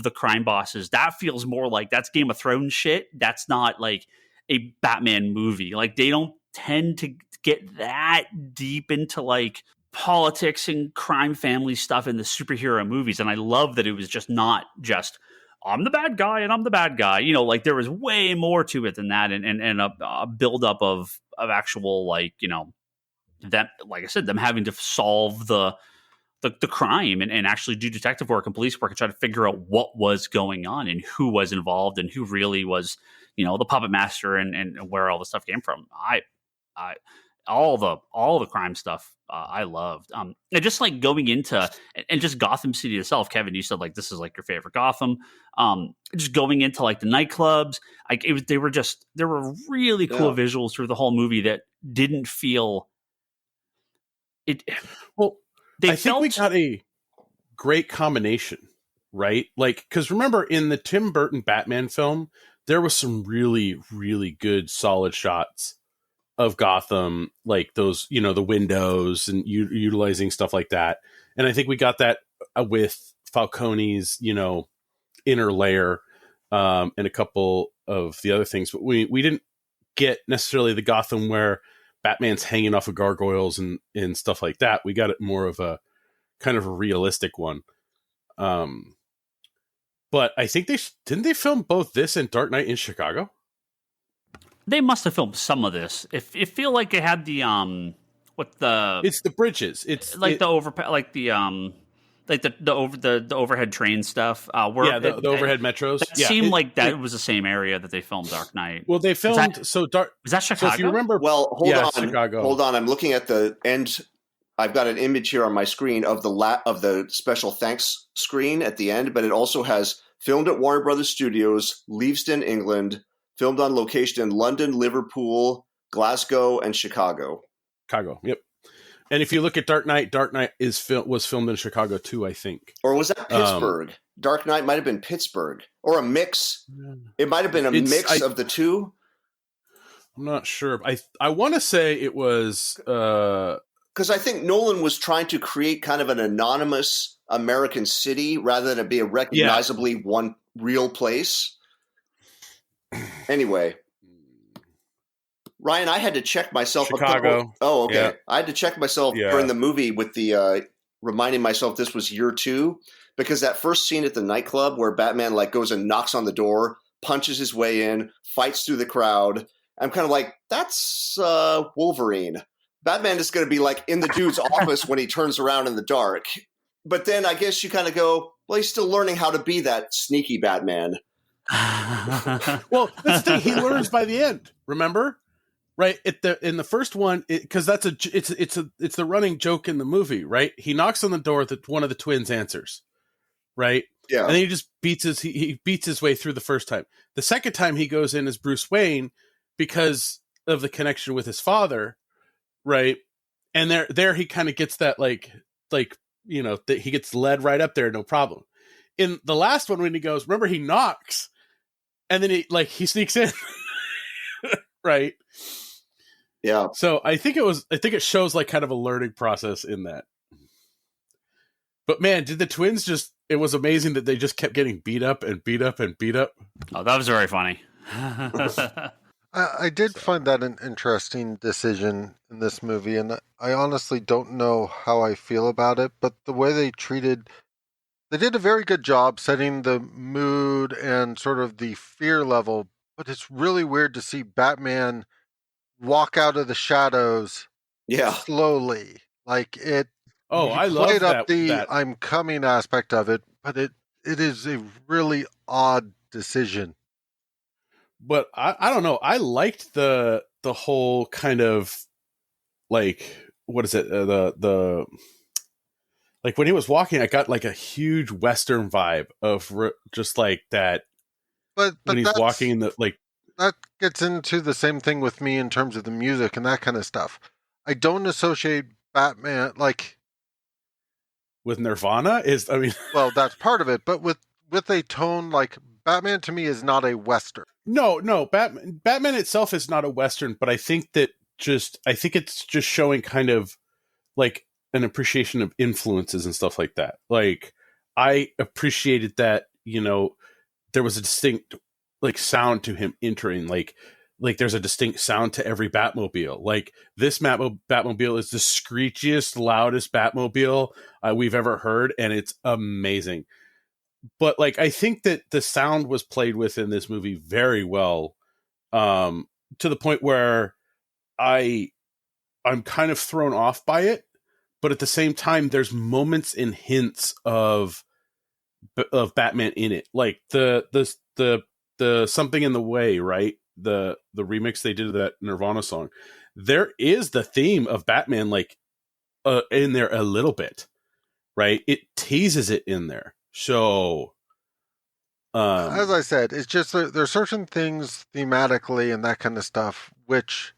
the crime bosses. That feels more like that's Game of Thrones shit. That's not like a Batman movie. Like, they don't tend to get that deep into like politics and crime family stuff in the superhero movies. And I love that it was just not just I'm the bad guy and I'm the bad guy. There was way more to it than that, and a buildup of actual that, like I said, them having to solve the crime and actually do detective work and police work and try to figure out what was going on and who was involved and who really was, the puppet master and where all the stuff came from. All the crime stuff I loved. And just like going into and just Gotham City itself, Kevin, you said like this is like your favorite Gotham. Just going into like the nightclubs, like there were really cool visuals through the whole movie that didn't feel. it. Well, They I think we got a great combination, right? Like, because remember in the Tim Burton Batman film, there was some really, really good, solid shots of Gotham, like those, the windows and utilizing stuff like that. And I think we got that with Falcone's, inner layer, and a couple of the other things, but we didn't get necessarily the Gotham where Batman's hanging off of gargoyles and stuff like that. We got it more of a kind of a realistic one. But I think didn't they film both this and Dark Knight in Chicago? They must have filmed some of this. It feel like it had the it's the bridges. It's like the overhead train stuff. The overhead metros. It seemed like that was the same area that they filmed Dark Knight. Well, they filmed was that Chicago? So if you remember, hold on, Chicago. Hold on. I'm looking at the end. I've got an image here on my screen of the special thanks screen at the end, but it also has filmed at Warner Brothers Studios, Leavesden, England. Filmed on location in London, Liverpool, Glasgow, and Chicago. Chicago, yep. And if you look at Dark Knight was filmed in Chicago too, I think. Or was that Pittsburgh? Dark Knight might have been Pittsburgh. Or a mix. It might have been a mix of the two. I'm not sure. I want to say it was... Because I think Nolan was trying to create kind of an anonymous American city rather than it be a recognizably one real place. Anyway, Ryan, I had to check myself. Chicago. Okay. Yeah. I had to check myself during the movie with the reminding myself this was year 2, because that first scene at the nightclub where Batman goes and knocks on the door, punches his way in, fights through the crowd. I'm kind of like, that's Wolverine. Batman is going to be in the dude's office when he turns around in the dark. But then I guess you kind of go, well, he's still learning how to be that sneaky Batman. Well, that's the thing. He learns by the end. Remember, right? In the first one, because it's the running joke in the movie, right? He knocks on the door that one of the twins answers, right? Yeah, and then he just beats his way through the first time. The second time he goes in as Bruce Wayne because of the connection with his father, right? And there he kind of gets that that he gets led right up there, no problem. In the last one, when he goes, remember he knocks. And then he sneaks in, right? Yeah. So I think it shows kind of a learning process in that. But man, did the twins it was amazing that they just kept getting beat up and beat up and beat up. Oh, that was very funny. I did find that an interesting decision in this movie, and I honestly don't know how I feel about it, but the way they did a very good job setting the mood and sort of the fear level, but it's really weird to see Batman walk out of the shadows slowly. I love that. I'm coming aspect of it, but it is a really odd decision. But I don't know. I liked the whole kind of what is it? The when he was walking, I got a huge Western vibe of just that. But when he's walking in the that gets into the same thing with me in terms of the music and that kind of stuff. I don't associate Batman with Nirvana. Well, that's part of it, but with a tone Batman to me is not a Western. No, Batman itself is not a Western, but I think it's just showing kind of an appreciation of influences and stuff like that. I appreciated that, there was a distinct sound to him entering, there's a distinct sound to every Batmobile. This Batmobile is the screechiest, loudest Batmobile we've ever heard, and it's amazing. But I think that the sound was played with in this movie very well, to the point where I'm kind of thrown off by it. But at the same time, there's moments and hints of Batman in it, the Something in the Way, right? The remix they did of that Nirvana song. There is the theme of Batman in there a little bit, right? It teases it in there. So, as I said, it's just there's certain things thematically and that kind of stuff which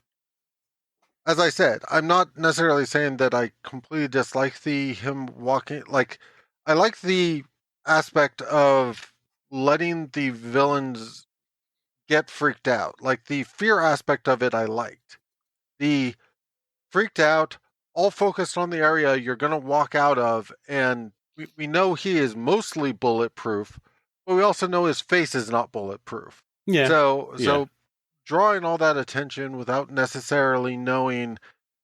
as I said, I'm not necessarily saying that I completely dislike him walking. Like, I like the aspect of letting the villains get freaked out. Like the fear aspect of it, I liked. The freaked out, all focused on the area you're going to walk out of, and we know he is mostly bulletproof, but we also know his face is not bulletproof. Yeah. So drawing all that attention without necessarily knowing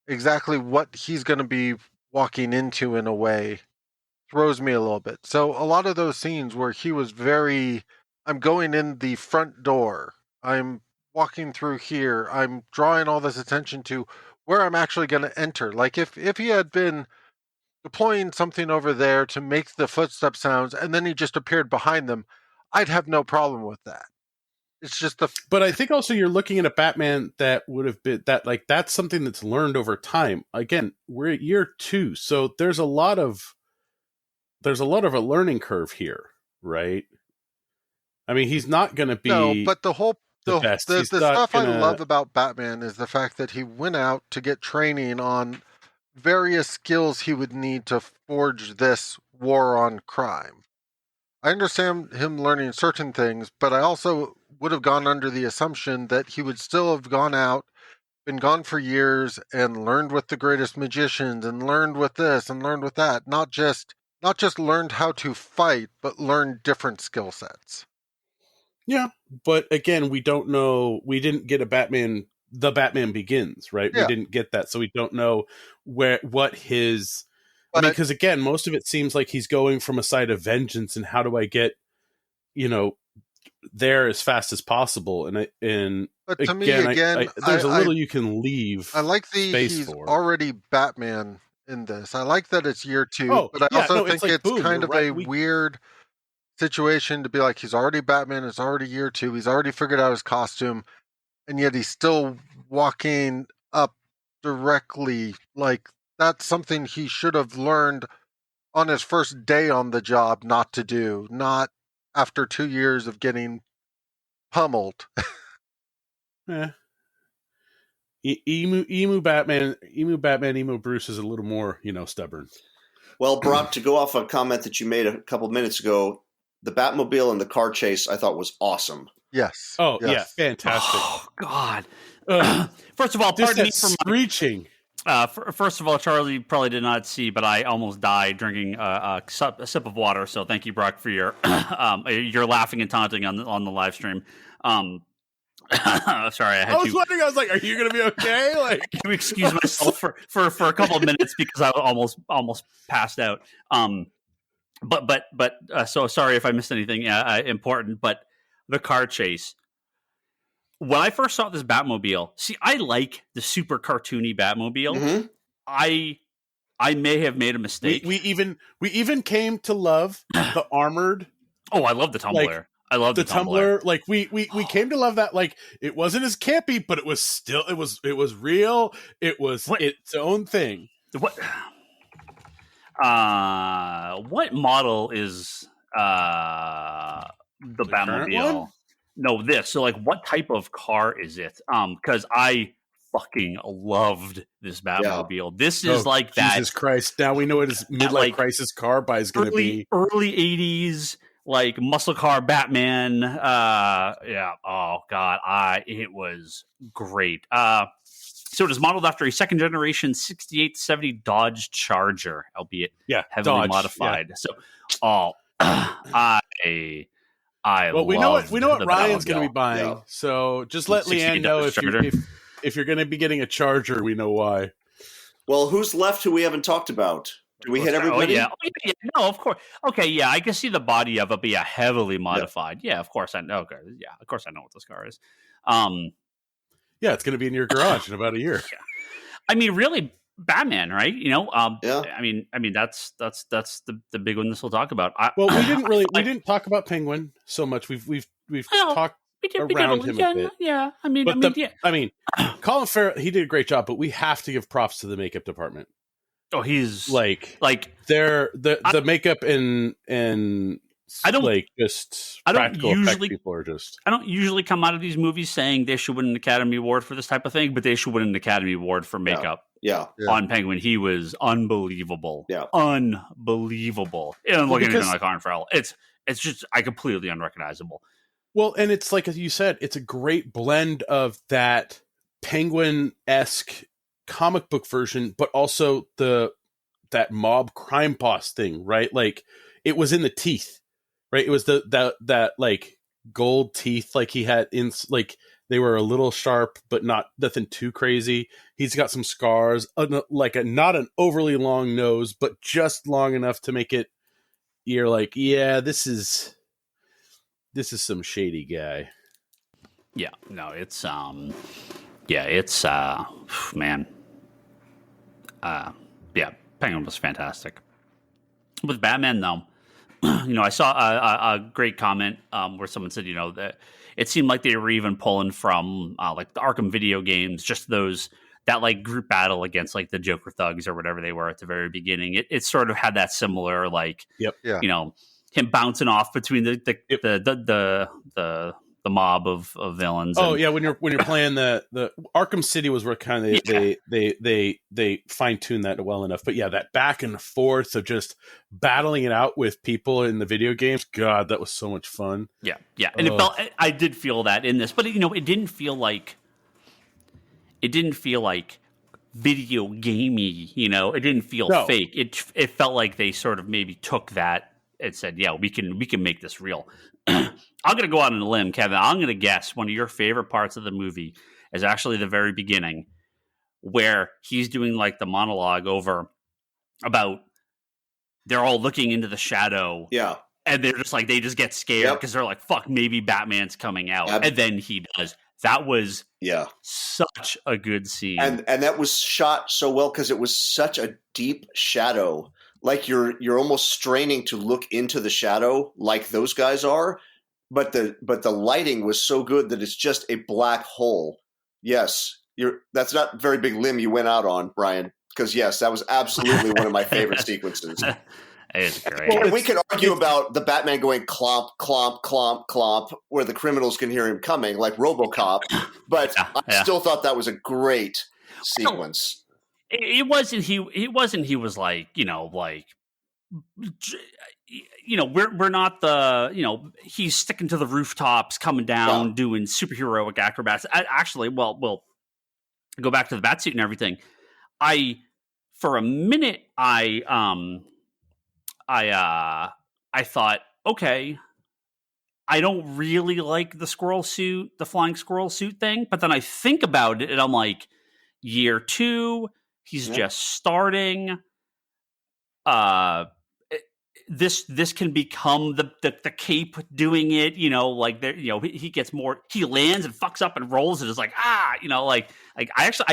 exactly what he's going to be walking into in a way throws me a little bit. So a lot of those scenes where he was I'm going in the front door, I'm walking through here, I'm drawing all this attention to where I'm actually going to enter. Like if he had been deploying something over there to make the footstep sounds and then he just appeared behind them, I'd have no problem with that. It's just but I think also you're looking at a Batman that would have been that's something that's learned over time. Again, we're at year 2, so there's a lot of a learning curve here, right? I mean, he's not going to be but the best. The He's not stuff I gonna- love about Batman is the fact that he went out to get training on various skills he would need to forge this war on crime. I understand him learning certain things, but I also would have gone under the assumption that he would still have gone out, been gone for years, and learned with the greatest magicians, and learned with this, and learned with that. Not just learned how to fight, but learned different skill sets. Yeah, but again, we don't know. We didn't get the Batman Begins, right? Yeah. We didn't get that, so we don't know what his. I mean, because again, most of it seems like he's going from a side of vengeance, and how do I get, there as fast as possible? But to me, again, there's a little you can leave. I like he's already Batman in this. I like that it's year 2, but I also think it's kind of a weird situation to be like, he's already Batman, it's already year 2, he's already figured out his costume, and yet he's still walking up directly. Like, that's something he should have learned on his first day on the job not to do, not after 2 years of getting pummeled. Emu Batman, Emu Bruce is a little more, stubborn. Well, Brock, to go off a comment that you made a couple minutes ago, the Batmobile and the car chase I thought was awesome. Yes. Oh, yes. Yeah, fantastic. Oh, God. First of all, pardon me for screeching. First of all, Charlie probably did not see, but I almost died drinking a sip of water. So thank you, Brock, for your laughing and taunting on the live stream. Sorry, I was wondering. I was like, "Are you going to be okay?" Like, to excuse myself for a couple of minutes because I almost passed out. But so sorry if I missed anything important. But the car chase. When I first saw this Batmobile, see, I like the super cartoony Batmobile. Mm-hmm. I may have made a mistake. We even came to love the armored. Oh, I love the Tumbler. I love the Tumbler. Like we came to love that. Like, it wasn't as campy, but it was still it was real. It was its own thing. What model is the Batmobile? No, this. So, like, what type of car is it? Because I fucking loved this Batmobile. Yeah. This is like that. Jesus Christ! Now we know what his midlife crisis car buy is going to be. Early '80s, like muscle car Batman. Yeah. Oh God, it was great. So it is modeled after a second generation 68 to 70 Dodge Charger, albeit heavily modified. Yeah. So, we know what Ryan's going to be buying. Yeah. So just let Leanne know if you're going to be getting a Charger. We know why. Well, who's left who we haven't talked about? Do we hit everybody? Oh, yeah. No, of course. Okay, yeah, I can see the body of it, but heavily modified. Yeah, of course I know. Okay, yeah, of course I know what this car is. Yeah, it's going to be in your garage in about a year. Yeah. I mean, really, Batman, right? Yeah. I mean, that's the big one this will talk about. We didn't talk about Penguin so much. We've talked around him a bit. Yeah. I mean, Colin Farrell, he did a great job, but we have to give props to the makeup department. Oh, he's like the makeup and I don't like just I don't practical effect usually people are just. I don't usually come out of these movies saying they should win an Academy Award for this type of thing, but they should win an Academy Award for makeup. Yeah. On Penguin, he was unbelievable. Yeah. Unbelievable. It doesn't look anything because- like Colin Farrell. It's just completely unrecognizable. Well, and it's like you said, it's a great blend of that Penguin-esque comic book version, but also that mob crime boss thing, right? Like it was in the teeth, right? It was that like gold teeth, like he had in like they were a little sharp, but nothing too crazy. He's got some scars, like not an overly long nose, but just long enough to make it. You're like, yeah, this is some shady guy. Yeah, no, it's man. Penguin was fantastic. With Batman, though, I saw a great comment where someone said, that it seemed like they were even pulling from like the Arkham video games, just that like group battle against like the Joker thugs or whatever they were at the very beginning. It sort of had that similar like, him bouncing off between the mob of villains. Oh yeah, when you're playing the Arkham City was where kind of they fine tuned that well enough. But yeah, that back and forth of just battling it out with people in the video games. God, that was so much fun. Yeah, and I did feel that in this, but it didn't feel like video gamey. It didn't feel fake. It felt like they sort of maybe took that and said, yeah, we can make this real. I'm going to go out on a limb, Kevin. I'm going to guess one of your favorite parts of the movie is actually the very beginning where he's doing like the monologue about they're all looking into the shadow. Yeah. And they're just like, they just get scared because they're like, fuck, maybe Batman's coming out. And then he does. That was such a good scene. And that was shot so well because it was such a deep shadow. Like you're almost straining to look into the shadow like those guys are, but the lighting was so good that it's just a black hole. Yes, that's not a very big limb you went out on, Brian, because yes, that was absolutely one of my favorite sequences. It's great. And we could argue about the Batman going clomp, clomp, clomp, clomp, where the criminals can hear him coming, like RoboCop, but I still thought that was a great sequence. It wasn't. He was like, we're not the, he's sticking to the rooftops, coming down, doing superheroic acrobats. Actually, well, we'll go back to the bat suit and everything. For a minute, I thought, okay, I don't really like the flying squirrel suit thing, but then I think about it and I'm like, year 2. He's just starting. This can become the cape doing it. He gets more. He lands and fucks up and rolls and is like I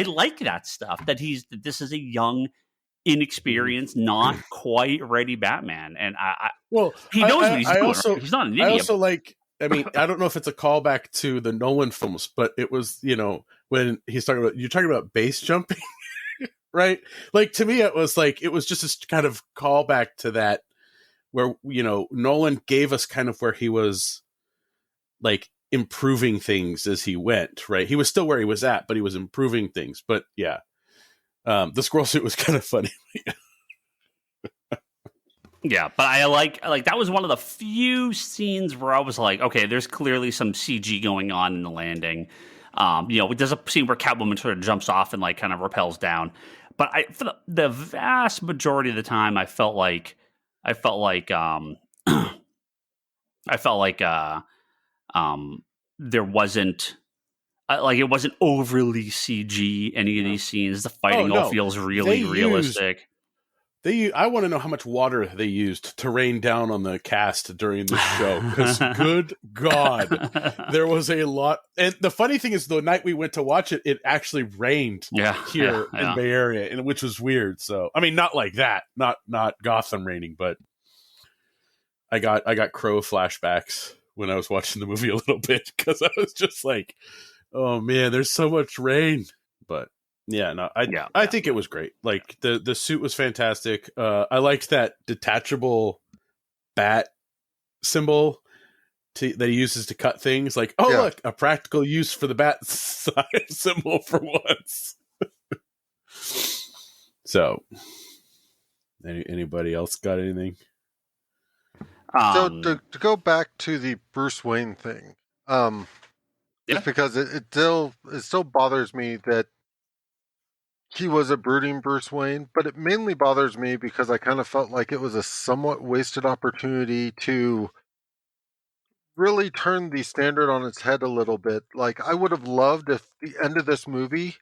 like that stuff. That this is a young, inexperienced, not quite ready Batman, and he knows what he's doing. Right? He's not an idiot. I also like. I mean, I don't know if it's a callback to the Nolan films, but it was when you're talking about base jumping. Right? Like to me, it was just a kind of callback to that where, Nolan gave us kind of where he was like improving things as he went, right? He was still where he was at, but he was improving things. But yeah, the squirrel suit was kind of funny. Yeah, but I like that was one of the few scenes where I was like, okay, there's clearly some CG going on in the landing. There's a scene where Catwoman sort of jumps off and like kind of rappels down. But for the vast majority of the time, I felt like there wasn't it wasn't overly CG. Any of these scenes, the fighting all feels really realistic. I want to know how much water they used to rain down on the cast during this show. Because good God, there was a lot. And the funny thing is, the night we went to watch it, it actually rained here in Bay Area, and which was weird. So, I mean, not like that, not Gotham raining, but I got Crow flashbacks when I was watching the movie a little bit because I was just like, oh man, there's so much rain, but. Yeah, no, I think it was great. Like the suit was fantastic. I liked that detachable bat symbol that he uses to cut things. Like, oh, look, a practical use for the bat symbol for once. So, anybody else got anything? So to go back to the Bruce Wayne thing, just because it still bothers me that he was a brooding Bruce Wayne, but it mainly bothers me because I kind of felt like it was a somewhat wasted opportunity to really turn the standard on its head a little bit. Like, I would have loved if the end of this movie,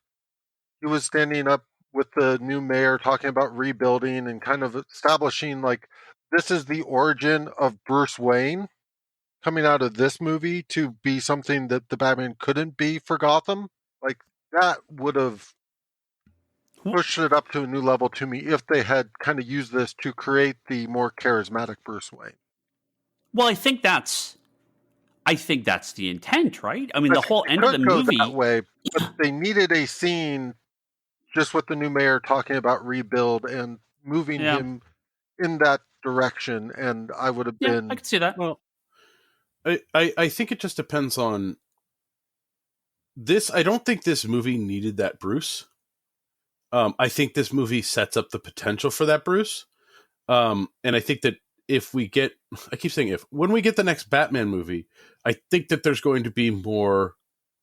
he was standing up with the new mayor talking about rebuilding and kind of establishing, like, this is the origin of Bruce Wayne coming out of this movie to be something that the Batman couldn't be for Gotham. Like, that would have pushed it up to a new level to me if they had kind of used this to create the more charismatic Bruce Wayne. Well, I think that's the intent, right? I mean, the whole end of the movie that way, but they needed a scene just with the new mayor talking about rebuild and moving him in that direction, and I would have been. I could see that. Well, I think it just depends on this. I don't think this movie needed that Bruce. I think this movie sets up the potential for that Bruce. And I think that if we get, I keep saying when we get the next Batman movie, I think that there's going to be more,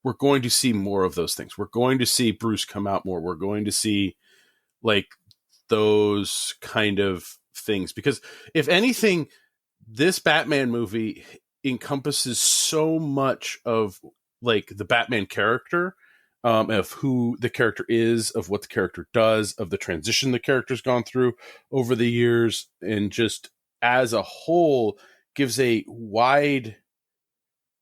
we're going to see more of those things. We're going to see Bruce come out more. We're going to see like those kind of things. Because if anything, this Batman movie encompasses so much of like the Batman character, of who the character is, of what the character does, of the transition the character's gone through over the years, and just as a whole gives a wide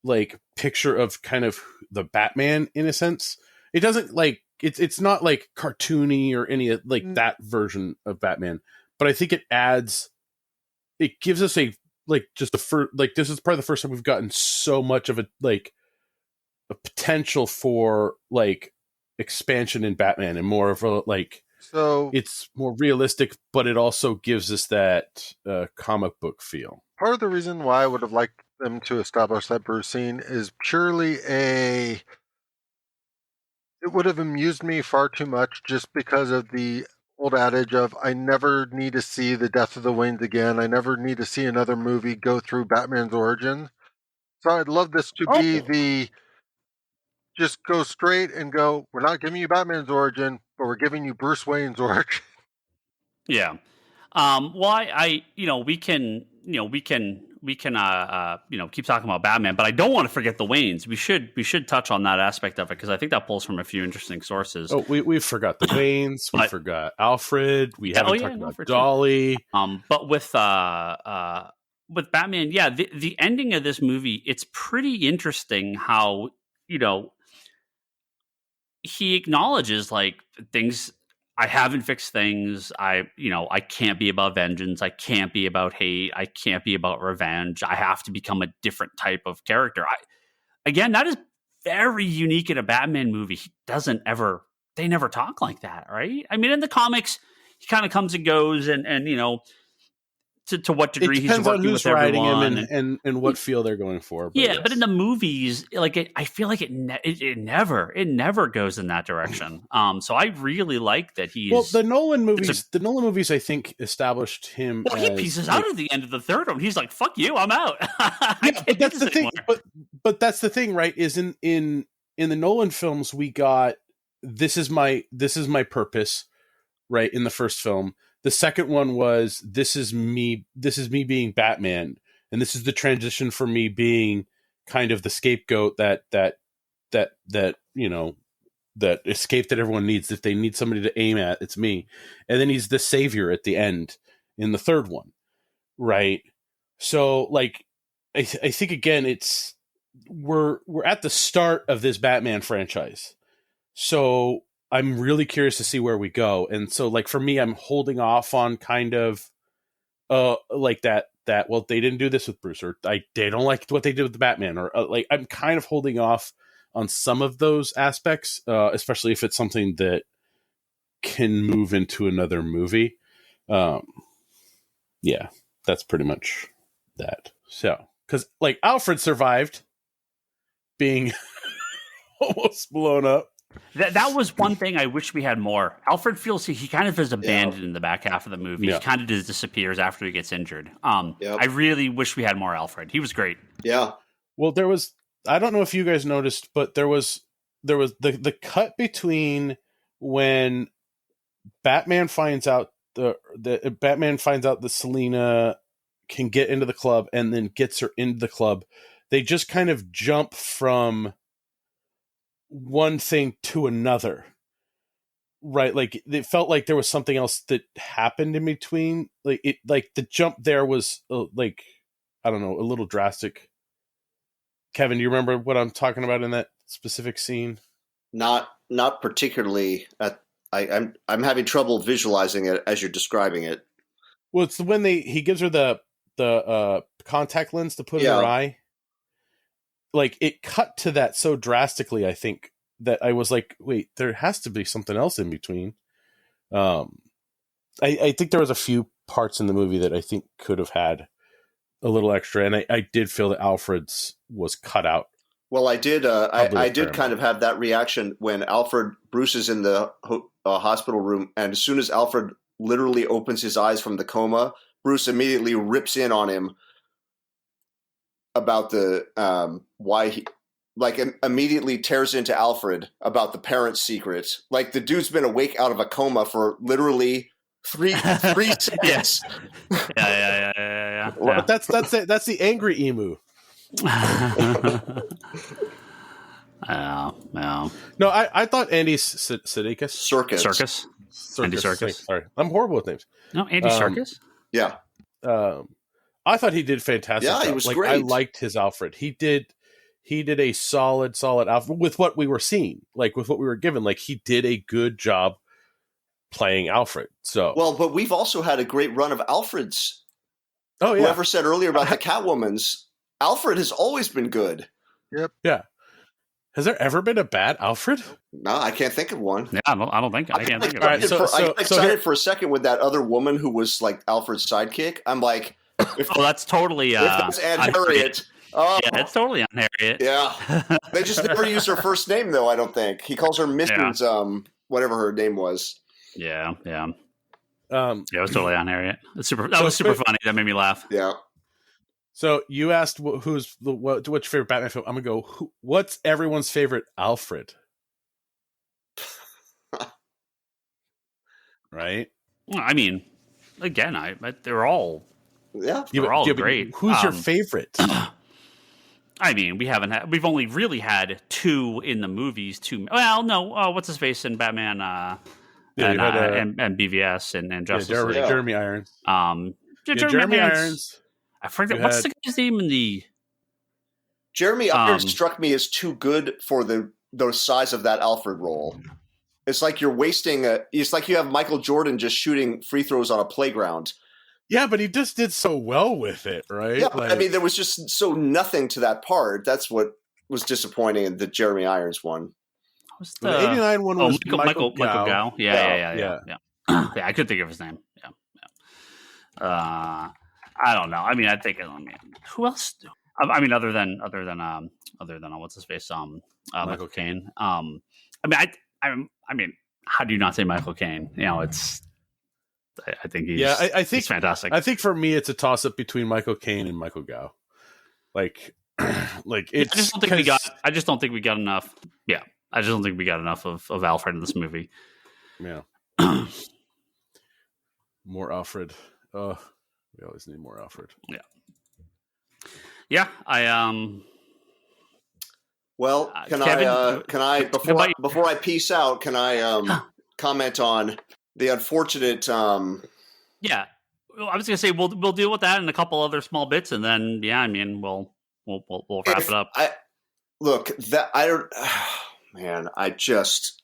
like picture of kind of the Batman in a sense. It doesn't like it's not like cartoony or any like that version of Batman, but I think it gives us a like just the first, like this is probably the first time we've gotten so much of a like a potential for like expansion in Batman and more of a like, so it's more realistic, but it also gives us that comic book feel. Part of the reason why I would have liked them to establish that Bruce scene is purely it would have amused me far too much just because of the old adage of I never need to see the death of the Waynes again. I never need to see another movie go through Batman's origin. So I'd love this to be just go straight and go, we're not giving you Batman's origin, but we're giving you Bruce Wayne's origin. Yeah. Well, I we can keep talking about Batman, but I don't want to forget the Waynes. We should touch on that aspect of it because I think that pulls from a few interesting sources. Oh, we forgot the Waynes. We forgot Alfred. We haven't talked about Dolly. But with Batman, the ending of this movie, it's pretty interesting how he acknowledges like things. I haven't fixed things. I can't be about vengeance. I can't be about hate. I can't be about revenge. I have to become a different type of character. That is very unique in a Batman movie. They never talk like that, right? I mean, in the comics, he kind of comes and goes and to what degree he's working with everyone and what feel they're going for. But in the movies, like I feel like it never goes in that direction. So I really like that he's the Nolan movies. I think established him. Well, he pieces out at the end of the third one. He's like, "Fuck you, I'm out." But that's the thing. But that's the thing, right? Is in the Nolan films we got this is my purpose, right? In the first film. The second one was this is me being Batman, and this is the transition for me being kind of the scapegoat that escape that everyone needs. If they need somebody to aim at, it's me. And then he's the savior at the end in the third one, right? So like I think again we're at the start of this Batman franchise. So I'm really curious to see where we go. And so like for me, I'm holding off on kind of like that well, they didn't do this with Bruce, or they don't like what they did with the Batman, or like I'm kind of holding off on some of those aspects, especially if it's something that can move into another movie. That's pretty much that. So, because like Alfred survived being almost blown up. That was one thing I wish we had more. Alfred feels he kind of is abandoned in the back half of the movie. Yeah. He kind of just disappears after he gets injured. I really wish we had more Alfred. He was great. Yeah. Well, there was, I don't know if you guys noticed, but there was the cut between when Batman finds out that Selina can get into the club and then gets her into the club. They just kind of jump from one thing to another, right? Like it felt like there was something else that happened in between. Like the jump there was like, I don't know, a little drastic. Kevin, do you remember what I'm talking about in that specific scene? Not particularly. I'm having trouble visualizing it as you're describing it. Well, it's when he gives her the contact lens to put in her eye. Like it cut to that so drastically, I think, that I was like, wait, there has to be something else in between. I think there was a few parts in the movie that I think could have had a little extra, and I did feel that Alfred's was cut out. Well, I did. I did kind of have that reaction when Bruce is in the hospital room, and as soon as Alfred literally opens his eyes from the coma, Bruce immediately rips in on him about the why he immediately tears into Alfred about the parents' secret. Like the dude's been awake out of a coma for literally three seconds. Yeah. But that's the angry emu. Yeah. No, I thought Andy Serkis. Andy Serkis. Sorry, I'm horrible with names. No, Andy Serkis. Yeah. I thought he did fantastic. Yeah, he was great. I liked his Alfred. He did a solid Alfred with what we were seeing, like with what we were given. Like he did a good job playing Alfred. So well, but we've also had a great run of Alfreds. Oh yeah. Whoever said earlier about the Catwomans, Alfred has always been good. Yep. Yeah. Has there ever been a bad Alfred? No, I can't think of one. Yeah, I don't think I can't think of it. it. I got excited for a second with that other woman who was like Alfred's sidekick. I'm like, that's totally if that's Aunt Harriet. Oh, yeah, it's totally Aunt Harriet. Yeah, they just never use her first name though. I don't think he calls her Mrs. Whatever her name was. Yeah. Yeah, it was totally Aunt Harriet. That was super funny. That made me laugh. Yeah. So you asked what's your favorite Batman film? I'm gonna go. What's everyone's favorite Alfred? Right. Well, I mean, again, they're all they're all great. Who's your favorite? I mean, we've only really had two in the movies. Well, no, what's his face in Batman and BVS and Justice League. Jeremy Irons. Jeremy Irons. I forget what's the guy's name in the. Jeremy Irons struck me as too good for the size of that Alfred role. It's like you're wasting it's like you have Michael Jordan just shooting free throws on a playground. Yeah, but he just did so well with it, right? Yeah, I mean, there was just so nothing to that part. That's what was disappointing in the Jeremy Irons one. The 89 one was Michael Gow. Yeah. Yeah, I couldn't think of his name. Yeah. I don't know. I mean, who else? I mean, other than what's his face? Michael Caine. I mean, how do you not say Michael Caine? You know, it's. I think he's. Yeah, I think he's fantastic. I think for me, it's a toss up between Michael Caine and Michael Gow. Like it's. I just don't think we got enough. Yeah, I just don't think we got enough of Alfred in this movie. Yeah. More Alfred. We always need more Alfred. Yeah. Yeah, Well, can I before I peace out, can I comment on the unfortunate? Yeah, well, I was gonna say we'll deal with that in a couple other small bits, and then I mean we'll wrap it up.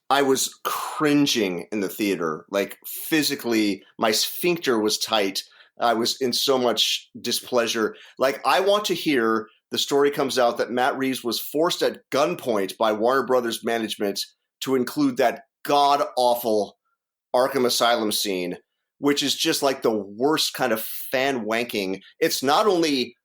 I was cringing in the theater, like physically, my sphincter was tight. I was in so much displeasure. Like, I want to hear the story comes out that Matt Reeves was forced at gunpoint by Warner Brothers management to include that god-awful Arkham Asylum scene, which is just like the worst kind of fan wanking. It's not only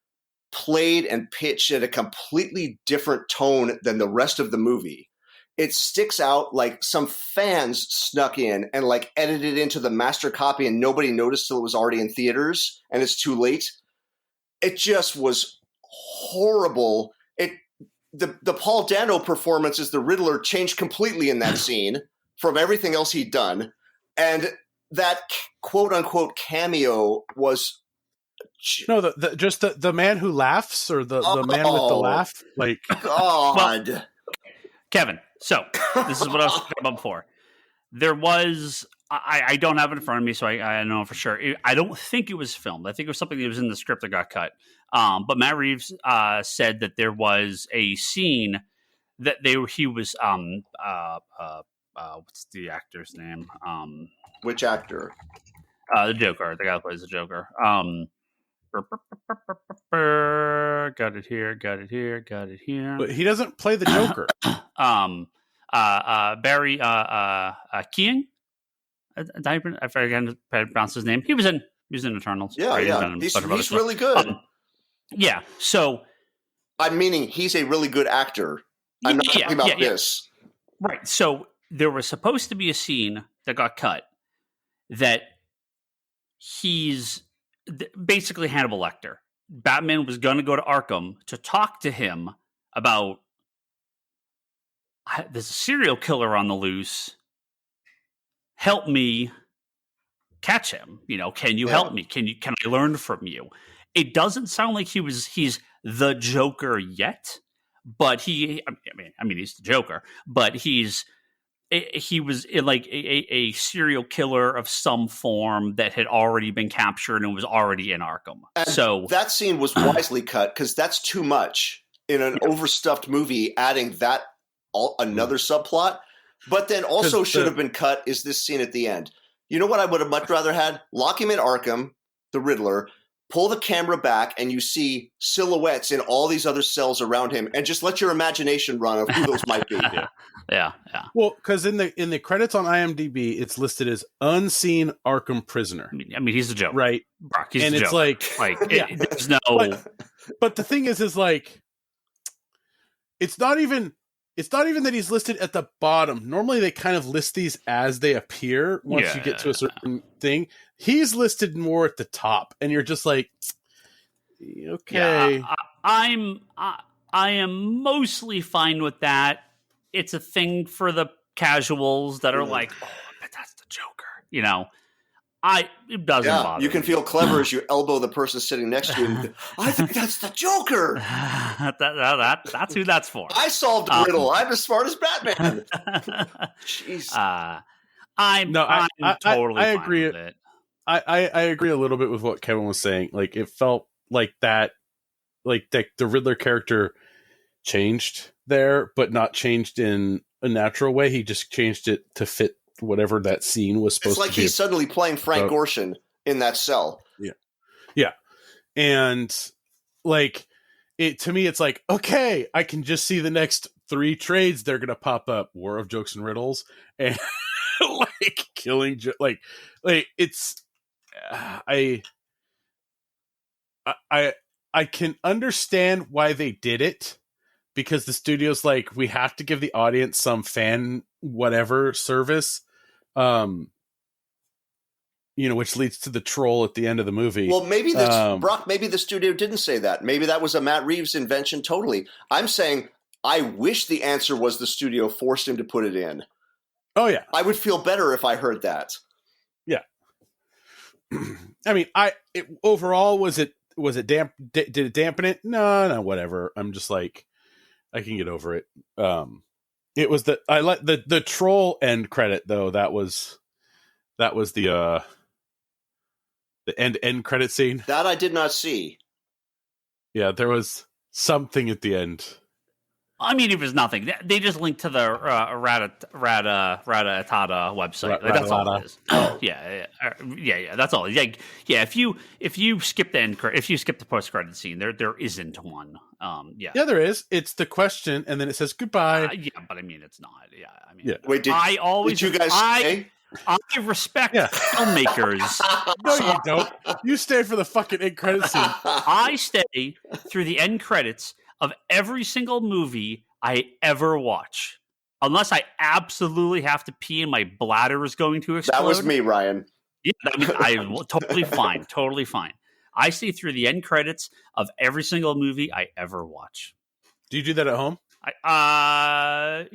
played and pitched at a completely different tone than the rest of the movie. It sticks out like some fans snuck in and like edited into the master copy and nobody noticed till it was already in theaters and it's too late. It just was horrible. The Paul Dano performance as the Riddler changed completely in that scene from everything else he'd done. And that quote unquote cameo was no, the man who laughs or the man with the laugh. Like, God. Well, Kevin, so this is what I was talking about before. There was, I don't have it in front of me, so I don't know for sure. I don't think it was filmed. I think it was something that was in the script that got cut. But Matt Reeves said that there was a scene that he was what's the actor's name? Which actor? The Joker, the guy who plays the Joker. Got it here. But he doesn't play the Joker. Barry Keoghan. I forget to pronounce his name. He was in Eternals. Yeah, right? yeah. He's really good. Yeah. So I'm meaning he's a really good actor. I'm not talking about this. Right. So there was supposed to be a scene that got cut that he's basically Hannibal Lecter. Batman was going to go to Arkham to talk to him about there's a serial killer on the loose. Help me catch him. Can you help me? Can I learn from you? It doesn't sound like he's the Joker yet, but he's the Joker, but he was like a serial killer of some form that had already been captured and was already in Arkham. And so that scene was wisely cut because that's too much in an overstuffed movie, adding that another subplot. But then also should have been cut is this scene at the end. You know what I would have much rather had? Lock him in Arkham, the Riddler, pull the camera back, and you see silhouettes in all these other cells around him, and just let your imagination run of who those might be. Yeah. Well, because in the credits on IMDb, it's listed as unseen Arkham prisoner. I mean, he's the Joker, right? Brock, he's and the it's Joker. There's no. But the thing is like, it's not even that he's listed at the bottom. Normally, they kind of list these as they appear once you get to a certain thing. He's listed more at the top, and you're just like, okay. Yeah, I am mostly fine with that. It's a thing for the casuals that are like, oh, but that's the Joker. It doesn't bother you can me. feel clever as you elbow the person sitting next to you. And, I think that's the Joker. That's who that's for. I solved a riddle. I'm as smart as Batman. Jeez. I'm totally I fine agree. with it. I agree a little bit with what Kevin was saying. Like, it felt like that, like the Riddler character changed there, but not changed in a natural way. He just changed it to fit whatever that scene was supposed to be. It's like he's suddenly playing Frank Gorshan in that cell. Yeah. And like, to me, it's like, okay, I can just see the next 3 trades they're going to pop up. War of Jokes and Riddles and like killing, like it's, I can understand why they did it, because the studio's like, we have to give the audience some fan whatever service, which leads to the troll at the end of the movie. Well, maybe Brock, maybe the studio didn't say that. Maybe that was a Matt Reeves invention totally. I'm saying I wish the answer was the studio forced him to put it in. Oh, yeah. I would feel better if I heard that. Yeah. I mean, overall, was it damp? Did it dampen it? No, whatever. I'm just like, I can get over it. It was I like the troll end credit though. That was the end credit scene. That I did not see. Yeah, there was something at the end. I mean, it was nothing. They just linked to the Rata website. That's all it is. Yeah. That's all. If you skip the end, if you skip the post credit scene, there isn't one. Yeah, there is. It's the question, and then it says goodbye. Yeah, but I mean, it's not. Yeah, I mean, Wait, did you guys say I respect filmmakers. No, you don't. You stay for the fucking end credit scene. I stay through the end credits of every single movie I ever watch. Unless I absolutely have to pee and my bladder is going to explode. That was me, Ryan. Yeah, I'm totally fine. Totally fine. I see through the end credits of every single movie I ever watch. Do you do that at home? Yeah,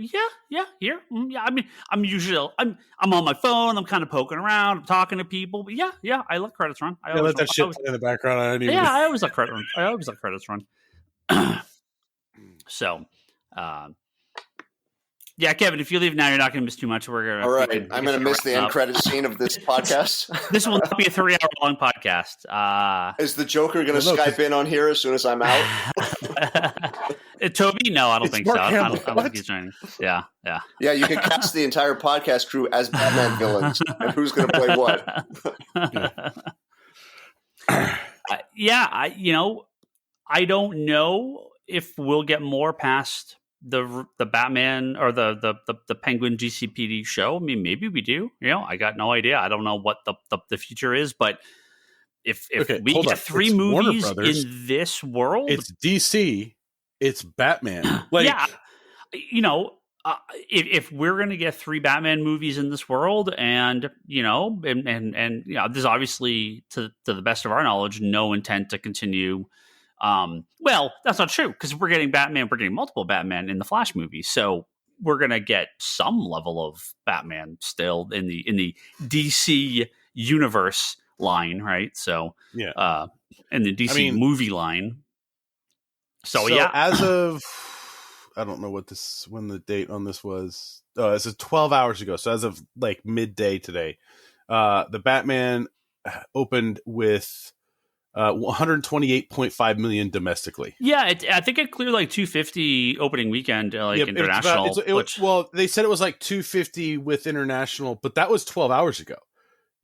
here. Yeah, I mean, I'm usually I'm on my phone. I'm kind of poking around. I'm talking to people. But yeah, I let credits run. I let that shit play in the background. I always let credits run. So, yeah, Kevin, if you leave now, you're not going to miss too much. All right, I'm going to miss the end credit scene of this podcast. This will not be a 3-hour long podcast. Is the Joker going to Skype in on here as soon as I'm out? Toby? No, I don't think so. I don't think he's joining. Yeah. Yeah, you can cast the entire podcast crew as Batman villains, and who's going to play what? I don't know if we'll get more past the Batman or the Penguin GCPD show. I mean, maybe we do. I got no idea. I don't know what the future is, but if we get 3 movies in this world, it's DC, it's Batman. If we're going to get 3 Batman movies in this world, and there's obviously, to the best of our knowledge, no intent to continue. Well, that's not true, because we're getting multiple Batman in the Flash movie, so we're going to get some level of Batman still in the DC universe line, right? So in the DC movie line. So as of I don't know when the date on this was. This is 12 hours ago. So as of like midday today, the Batman opened with 128.5 million domestically. Yeah, I think it cleared like 250 opening weekend, international. Well, they said it was like 250 with international, but that was 12 hours ago.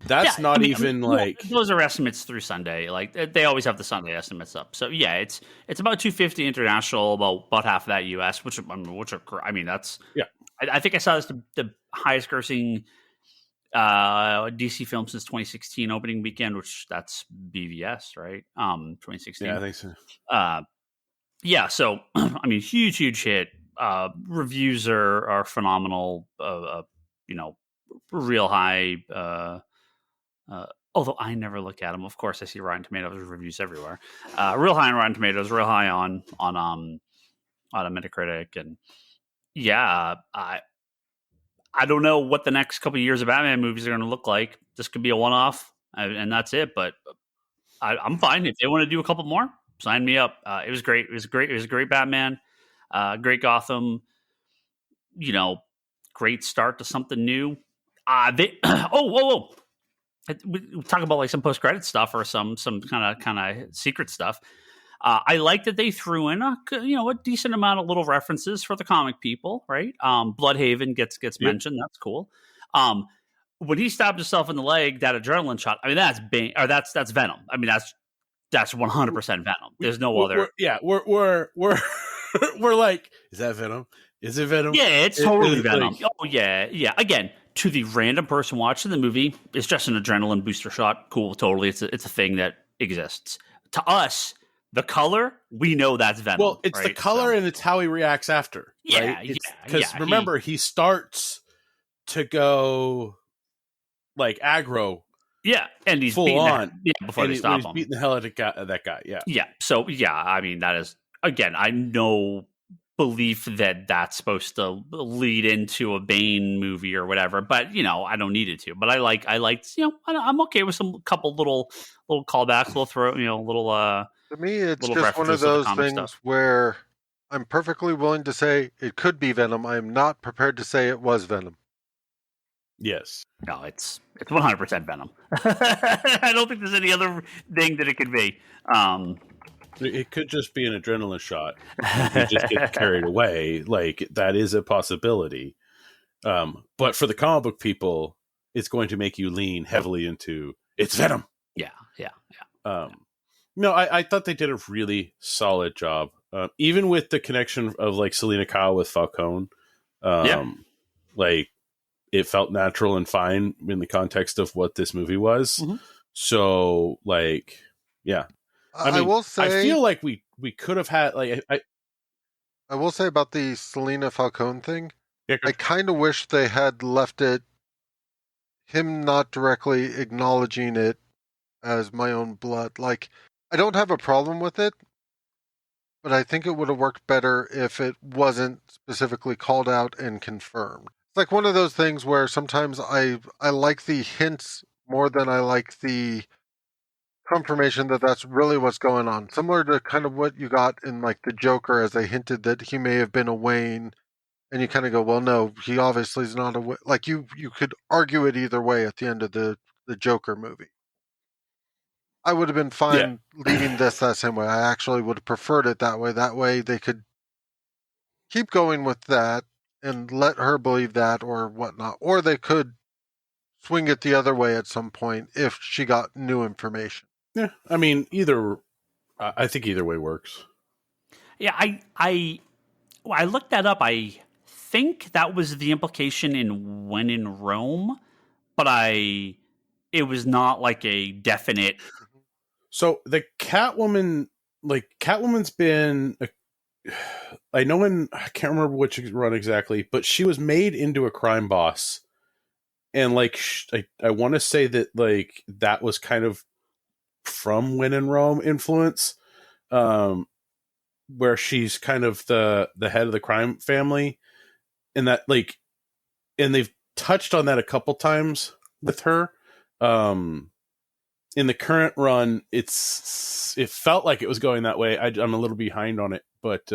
That's those are estimates through Sunday. Like they always have the Sunday estimates up. So yeah, it's about 250 international, about half of that US, that's I think I saw this the highest grossing DC film since 2016 opening weekend, which that's BVS, right? 2016. Yeah, I think so. So huge hit. Reviews are phenomenal. Real high. Although I never look at them, of course, I see Rotten Tomatoes reviews everywhere. Real high on Rotten Tomatoes, real high on Metacritic, and I don't know what the next couple of years of Batman movies are going to look like. This could be a one-off, and that's it. But I'm fine if they want to do a couple more. Sign me up. It was great. It was a great Batman. Great Gotham. Great start to something new. Whoa. We talk about like some post-credit stuff or some kind of secret stuff. I like that they threw in a decent amount of little references for the comic people, right? Bloodhaven gets mentioned. That's cool. When he stabbed himself in the leg, that adrenaline shot. I mean, that's Venom. I mean, that's 100% Venom. There's no other. We're like, is that Venom? Is it Venom? Yeah, it's totally Venom. Yeah. Again, to the random person watching the movie, it's just an adrenaline booster shot. Cool, totally. It's a thing that exists. To us, the color, we know that's Venom. Well, it's the color and it's how he reacts after. Right? Because remember, he starts to go like aggro. Yeah, and he's full on. Before they stop him. He's beating the hell out of that guy. Yeah. Yeah. So I mean, that is, again, I know belief that that's supposed to lead into a Bane movie or whatever, but I don't need it to. But I liked I'm okay with some couple little callbacks, little throw, little. To me, it's just one of those things stuff where I'm perfectly willing to say it could be Venom. I am not prepared to say it was Venom. Yes. No, it's 100% Venom. I don't think there's any other thing that it could be. It could just be an adrenaline shot. You just get carried away. Like, that is a possibility. But for the comic book people, it's going to make you lean heavily into it's Venom. Yeah. No, I thought they did a really solid job. Even with the connection of like Selena Kyle with Falcone. Like, it felt natural and fine in the context of what this movie was. Mm-hmm. So, like, yeah. I mean, will say, I feel like we could have had, like, I will say about the Selena Falcone thing, yeah, I kind of wish they had left it, him not directly acknowledging it as my own blood. Like, I don't have a problem with it, but I think it would have worked better if it wasn't specifically called out and confirmed. It's like one of those things where sometimes I like the hints more than I like the confirmation that that's really what's going on. Similar to kind of what you got in like the Joker, as they hinted that he may have been a Wayne, and you kind of go, well, no, he obviously is not a Wayne. Like you could argue it either way at the end of the Joker movie. I would have been fine leaving this that same way. I actually would have preferred it that way. That way they could keep going with that and let her believe that or whatnot. Or they could swing it the other way at some point if she got new information. Yeah, I mean, I think either way works. Yeah, I looked that up. I think that was the implication in When in Rome, but it was not like a definite. So the Catwoman's been, I know I can't remember which run exactly, but she was made into a crime boss. And like, I want to say that like, that was kind of from When in Rome influence, where she's kind of the head of the crime family, and that like, and they've touched on that a couple times with her. In the current run, it felt like it was going that way. I'm a little behind on it, but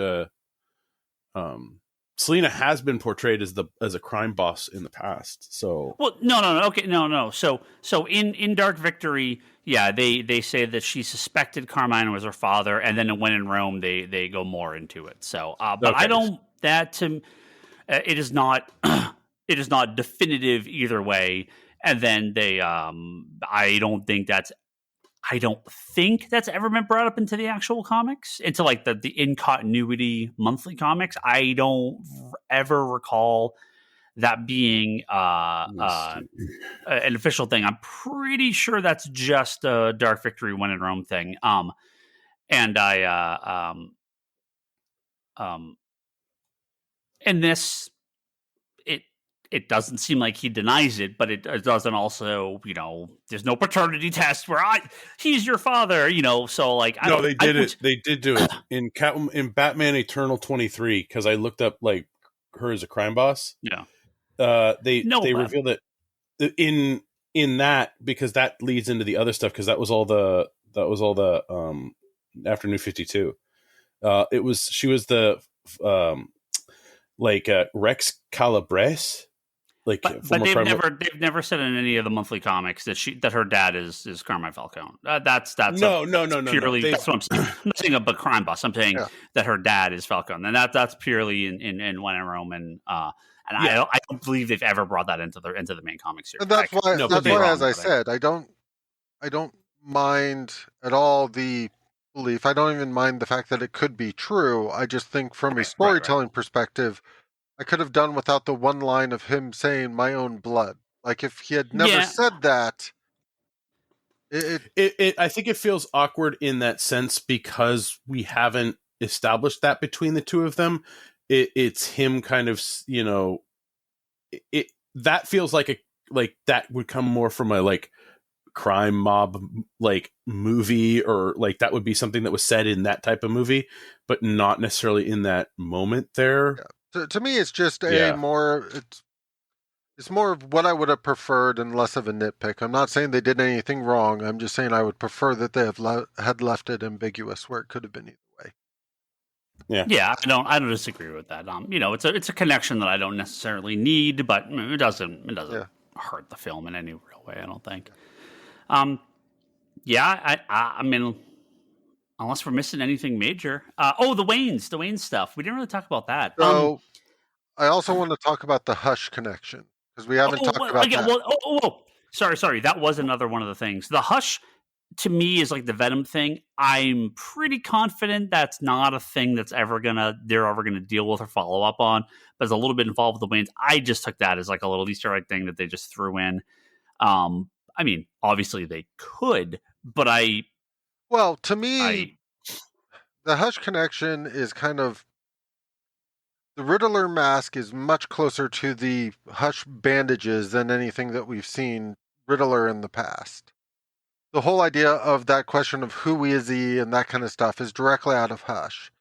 Selena has been portrayed as a crime boss in the past. So No. So in Dark Victory, yeah, they say that she suspected Carmine was her father, and then When in Rome, they go more into it. So, but okay. I don't it is not it is not definitive either way. And then they, I don't think that's ever been brought up into the actual comics, into like the in continuity monthly comics. I don't ever recall that being an official thing. I'm pretty sure that's just a Dark Victory When in Rome thing. And in this, it doesn't seem like he denies it, but it doesn't also, there's no paternity test where he's your father, so like, they did do it in Batman Eternal 23. Cause I looked up like her as a crime boss. Yeah. They revealed it in that, because that leads into the other stuff. Cause that was all the after New 52. She was the, Rex Calabrese. Like, but they've never said in any of the monthly comics that her dad is Carmine Falcone. That's no. Purely that's what I'm saying. I'm not saying a crime boss. I'm saying that her dad is Falcone, and that's purely in When in Rome, and I don't believe they've ever brought that into the main comic series. And that's why, as I said, I don't mind at all the belief. I don't even mind the fact that it could be true. I just think from a storytelling perspective, I could have done without the one line of him saying my own blood. Like if he had never said that, I think it feels awkward in that sense because we haven't established that between the two of them. It's him kind of, that feels like that would come more from a like crime mob like movie, or like that would be something that was said in that type of movie, but not necessarily in that moment there. Yeah. To me, it's just it's more of what I would have preferred and less of a nitpick. I'm not saying they did anything wrong. I'm just saying I would prefer that they had left it ambiguous where it could have been either way. Yeah. I don't disagree with that. It's a connection that I don't necessarily need, but it doesn't hurt the film in any real way, I don't think. I mean, unless we're missing anything major. The Waynes stuff. We didn't really talk about that. So, I also want to talk about the Hush connection, because we haven't talked about that. Sorry. That was another one of the things. The Hush, to me is like the Venom thing. I'm pretty confident that's not a thing they're ever gonna deal with or follow up on. But it's a little bit involved with the Waynes. I just took that as like a little Easter egg thing that they just threw in. I mean, obviously they could, but to me, the Hush connection is kind of, the Riddler mask is much closer to the Hush bandages than anything that we've seen Riddler in the past. The whole idea of that question of who is he and that kind of stuff is directly out of Hush.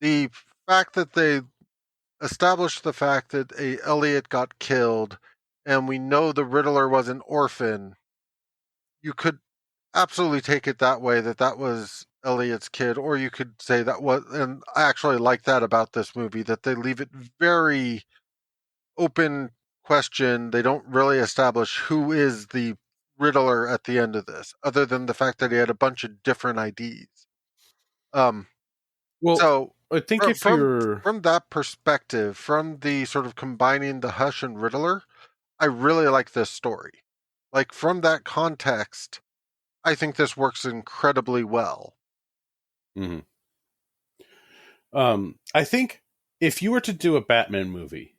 The fact that they established the fact that Elliot got killed and we know the Riddler was an orphan, you could absolutely take it that way, that was Elliot's kid, or you could say that was, and I actually like that about this movie, that they leave it very open question. They don't really establish who is the Riddler at the end of this, other than the fact that he had a bunch of different IDs. So I think from that perspective, from the sort of combining the Hush and Riddler, I really like this story. Like, from that context, I think this works incredibly well. Mm-hmm. I think if you were to do a Batman movie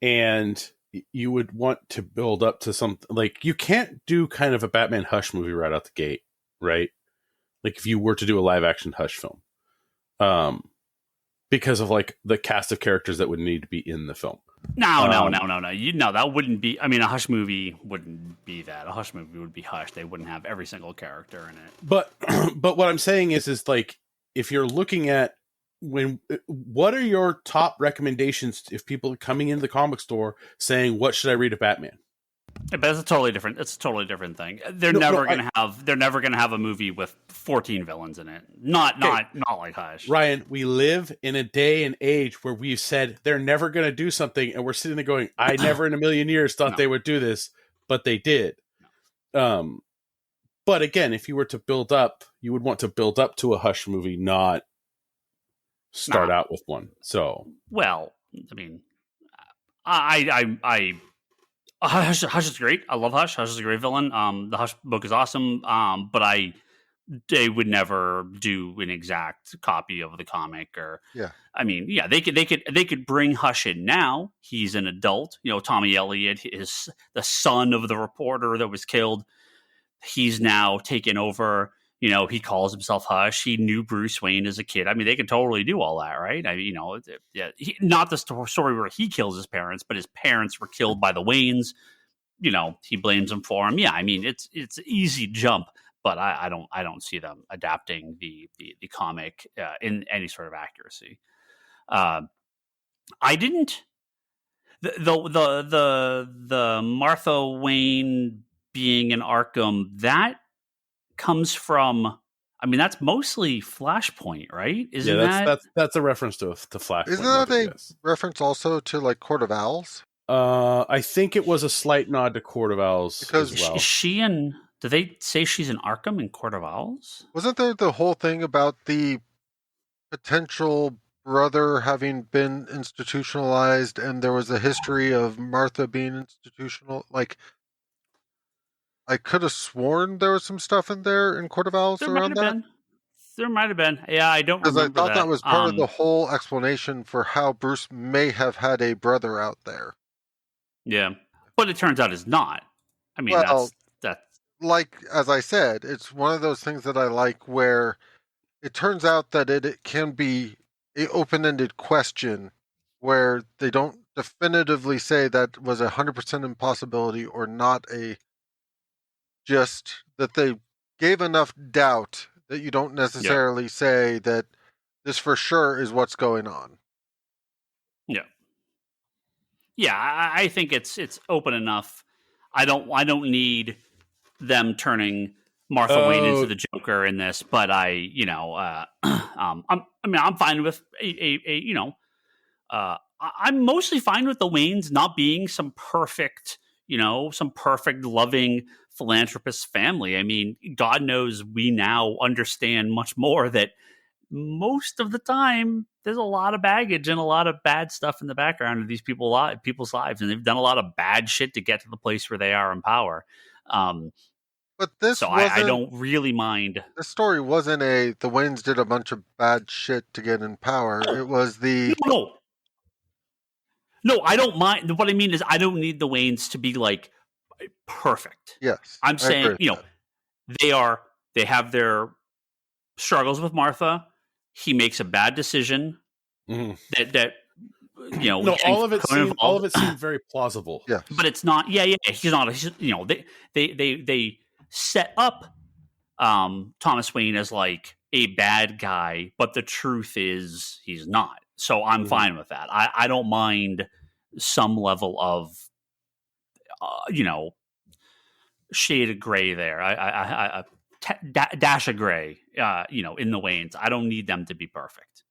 and you would want to build up to something, like, you can't do kind of a Batman Hush movie right out the gate, right? Like, if you were to do a live action Hush film, because of like the cast of characters that would need to be in the film. No. That wouldn't be. I mean, a Hush movie wouldn't be that. A Hush movie would be Hush. They wouldn't have every single character in it. But what I'm saying is like, if you're looking at what are your top recommendations if people are coming into the comic store saying, what should I read of Batman? But it's a totally different thing. They're never gonna have a movie with 14 villains in it. Not like Hush. Ryan, we live in a day and age where we've said they're never gonna do something, and we're sitting there going, I never in a million years thought they would do this, but they did. But again, if you were to build up, you would want to build up to a Hush movie, not start out with one. So, well, I mean, Hush is great. I love Hush. Hush is a great villain. The Hush book is awesome. But they would never do an exact copy of the comic. Or, I mean, they could bring Hush in now. He's an adult. You know, Tommy Elliott is the son of the reporter that was killed. He's now taken over. You know, he calls himself Hush. He knew Bruce Wayne as a kid. I mean, they could totally do all that, right? I mean, not the story where he kills his parents, but his parents were killed by the Waynes. You know, he blames them for him. Yeah, I mean, it's an easy jump, but I don't see them adapting the comic in any sort of accuracy. I didn't. The Martha Wayne being in Arkham, that comes from, I mean, that's mostly Flashpoint, right? That's a reference to Flashpoint. Isn't that a reference also to like Court of Owls? I think it was a slight nod to Court of Owls because as well. Is she in? Do they say she's in Arkham in Court of Owls? Wasn't there the whole thing about the potential brother having been institutionalized, and there was a history of Martha being institutional? Like, I could have sworn there was some stuff in there in Court of Owls around that. There might have been. Yeah, I don't remember. Because I thought that was part of the whole explanation for how Bruce may have had a brother out there. Yeah, but it turns out it's not. I mean, that's like, as I said, it's one of those things that I like where it turns out that it can be an open-ended question where they don't definitively say that was 100% impossibility or not, just that they gave enough doubt that you don't necessarily say that this for sure is what's going on. Yeah, I think it's open enough. I don't need them turning Martha Wayne into the Joker in this, but I'm fine with I'm mostly fine with the Waynes not being some perfect loving philanthropist family. I mean, God knows we now understand much more that most of the time there's a lot of baggage and a lot of bad stuff in the background of these people's lives, and they've done a lot of bad shit to get to the place where they are in power. But this So wasn't. I don't really mind. This story wasn't the Waynes did a bunch of bad shit to get in power. It was No, I don't mind. What I mean is, I don't need the Waynes to be like perfect. Yes, I'm saying, they have their struggles with Martha. He makes a bad decision that no, all of it seemed very plausible. Yeah, but it's not. Yeah. He's not. They set up Thomas Wayne as like a bad guy, but the truth is he's not. So I'm fine with that. I don't mind some level of shade of gray there. Dash of gray, in the Waynes. I don't need them to be perfect.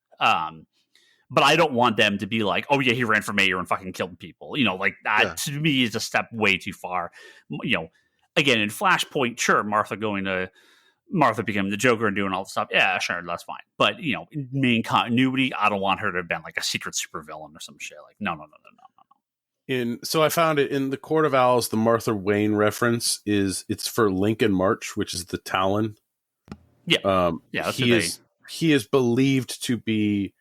But I don't want them to be like, oh yeah, he ran for mayor and fucking killed people. Like that to me is a step way too far. Again, in Flashpoint, sure, Martha became the Joker and doing all the stuff. Yeah, sure, that's fine. But in main continuity, I don't want her to have been like a secret supervillain or some shit. Like, no. So I found it in the Court of Owls. The Martha Wayne reference it's for Lincoln March, which is the Talon. Yeah, he is believed to be.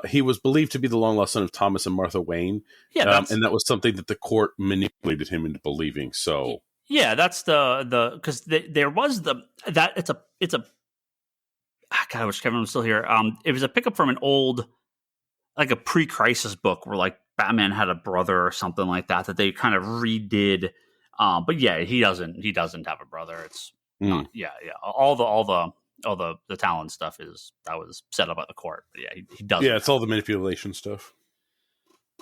He was believed to be the long lost son of Thomas and Martha Wayne. Yeah, and that was something that the court manipulated him into believing. So yeah, that's the because there was it's a God, I wish Kevin was still here. It was a pickup from an old, like a pre-crisis book where like Batman had a brother or something like that they kind of redid. But yeah, he doesn't have a brother. It's not, yeah. All the talent stuff that was set up at the court. But yeah, he doesn't. Yeah, it's all the manipulation stuff.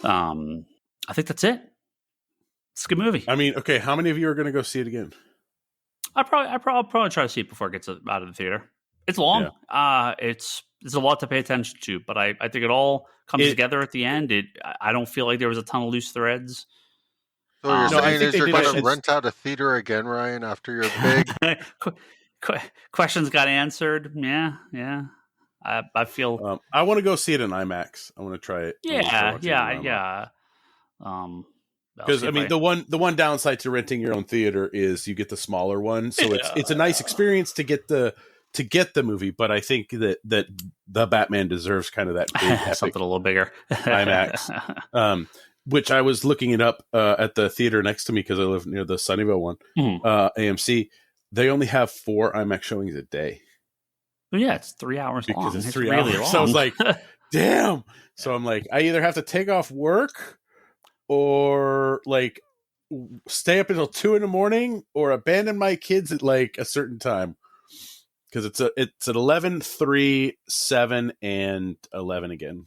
I think that's it. It's a good movie. I mean, okay, how many of you are going to go see it again? I'll probably try to see it before it gets out of the theater. It's long. Yeah. It's a lot to pay attention to, but I think it all comes together at the end. I don't feel like there was a ton of loose threads. So you're saying you're going to rent out a theater again, Ryan, after your big questions got answered? Yeah. I feel I want to go see it in IMAX. I want to try it. Yeah. Because I mean, the one downside to renting your own theater is you get the smaller one, so it's a nice experience to get the movie. But I think that the Batman deserves kind of that big something a little bigger IMAX. Which I was looking it up at the theater next to me because I live near the Sunnyvale one, AMC. They only have 4 IMAX showings a day. Well, yeah, it's 3 hours because long. It's 3 hours. Long. So I was like, damn. So I'm like, I either have to take off work or like stay up until 2 a.m. or abandon my kids at like a certain time. Because it's at 11, 3, 7, and 11 again.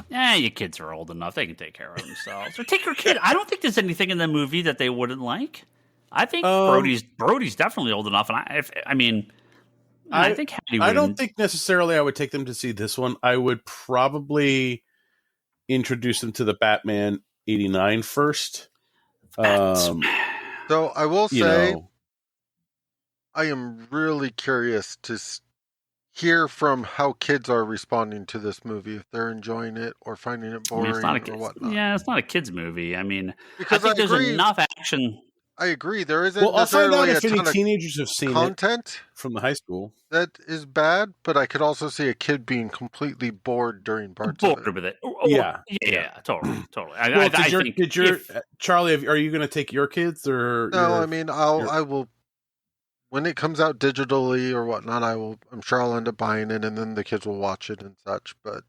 Yeah, your kids are old enough; they can take care of themselves. Or take your kid. I don't think there's anything in the movie that they wouldn't like. I think Brody's definitely old enough, and I think Hattie I don't think necessarily I would take them to see this one. I would probably introduce them to the Batman 89 first. So I will say, I am really curious to hear from how kids are responding to this movie, if they're enjoying it or finding it boring or whatnot. Yeah, it's not a kid's movie. I mean, because I think there's enough action. I agree. There isn't I'll find out if a any ton teenagers have seen content from the high school that is bad, but I could also see a kid being completely bored during parts of it. With it. Yeah, totally. Charlie, are you going to take your kids or? No, I mean, I will. When it comes out digitally or whatnot, I'm sure I'll end up buying it, and then the kids will watch it and such. But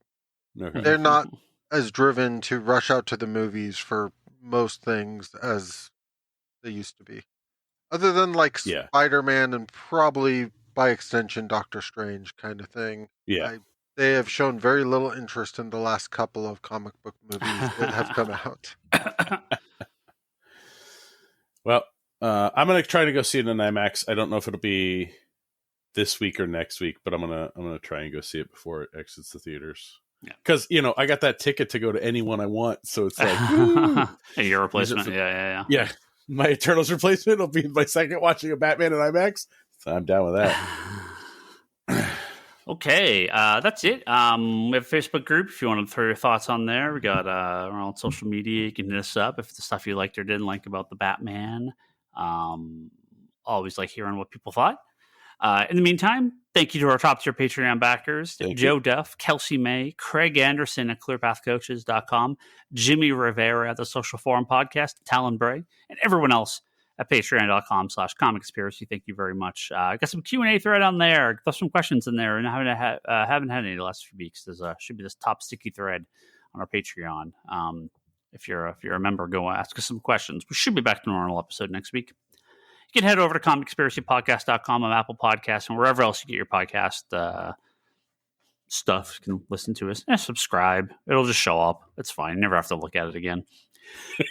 they're not as driven to rush out to the movies for most things as they used to be. Other than like Spider-Man and probably by extension Doctor Strange kind of thing. Yeah. They have shown very little interest in the last couple of comic book movies that have come out. Well, I'm gonna try to go see it in IMAX. I don't know if it'll be this week or next week, but I'm gonna try and go see it before it exits the theaters. Because I got that ticket to go to anyone I want, so it's like your replacement. Yeah. My Eternals replacement will be my second watching of Batman in IMAX, so I'm down with that. Okay, that's it. We have a Facebook group if you want to throw your thoughts on there. We got we're on social media. You can hit us up if the stuff you liked or didn't like about the Batman. always like hearing what people thought. In the meantime, thank you to our top tier Patreon backers, Joe Duff, Kelsey May, Craig Anderson at clearpathcoaches.com, Jimmy Rivera at the Social Forum Podcast, Talon Bray, and everyone else at patreon.com/comicconspiracy. Thank you very much. I got some Q&A thread on there. Got some questions in there, and I haven't had any the last few weeks. There should be this top sticky thread on our Patreon. If you're a member, go ask us some questions. We should be back to a normal episode next week. You can head over to comicconspiracypodcast.com on Apple Podcasts and wherever else you get your podcast stuff. You can listen to us. Subscribe. It'll just show up. It's fine. You never have to look at it again.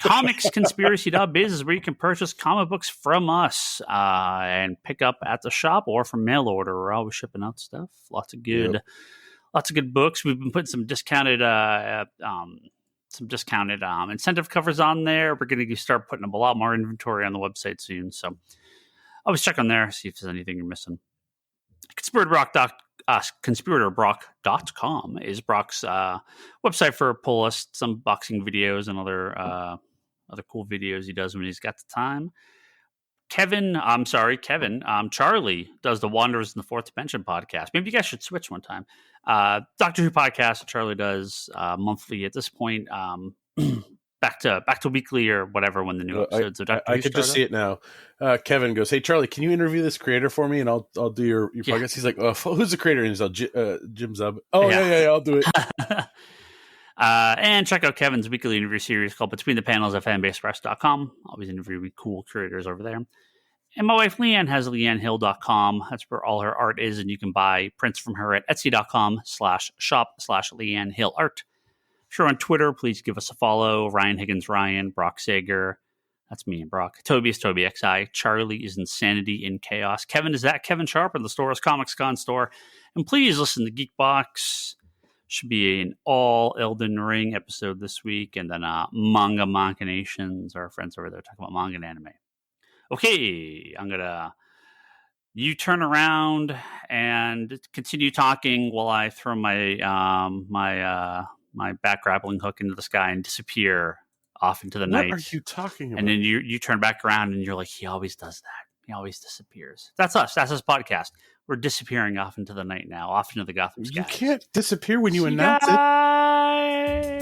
Comicsconspiracy.biz is where you can purchase comic books from us and pick up at the shop or from mail order. We're always shipping out stuff. Lots of good books. We've been putting some discounted incentive covers on there. We're going to start putting up a lot more inventory on the website soon. So always check on there, see if there's anything you're missing. ConspiratorBrock.com is Brock's website for pull lists, some boxing videos and other cool videos he does when he's got the time. Charlie does the Wanderers in the Fourth Dimension podcast. Maybe you guys should switch one time. Doctor Who podcast Charlie does monthly at this point. Back to weekly or whatever when the new episodes of Doctor Who I could just see it now. Kevin goes, "Hey Charlie, can you interview this creator for me and I'll do your podcast?" He's like, "Who's the creator?" And he's like, "Jim Zub." Oh yeah, I'll do it. And check out Kevin's weekly interview series called Between the Panels at fanbasepress.com. Always interviewing cool creators over there. And my wife Leanne has leannehill.com. That's where all her art is, and you can buy prints from her at etsy.com/shop/LeanneHillArt. If you're on Twitter, please give us a follow. Ryan Higgins Ryan, Brock Sager. That's me and Brock. Toby is Toby XI. Charlie is Insanity in Chaos. Kevin is at Kevin Sharp, and the store is Comics Con Store. And please listen to Geekbox. Should be an all Elden Ring episode this week, and then Manga Machinations. Our friends over there talking about manga and anime. Okay, I'm gonna turn around and continue talking while I throw my my back grappling hook into the sky and disappear off into the night. What are you talking about? And then you turn back around and you're like, he always does that. He always disappears. That's us. That's his podcast. We're disappearing off into the night now, off into the Gotham sky. You can't disappear when you announce it.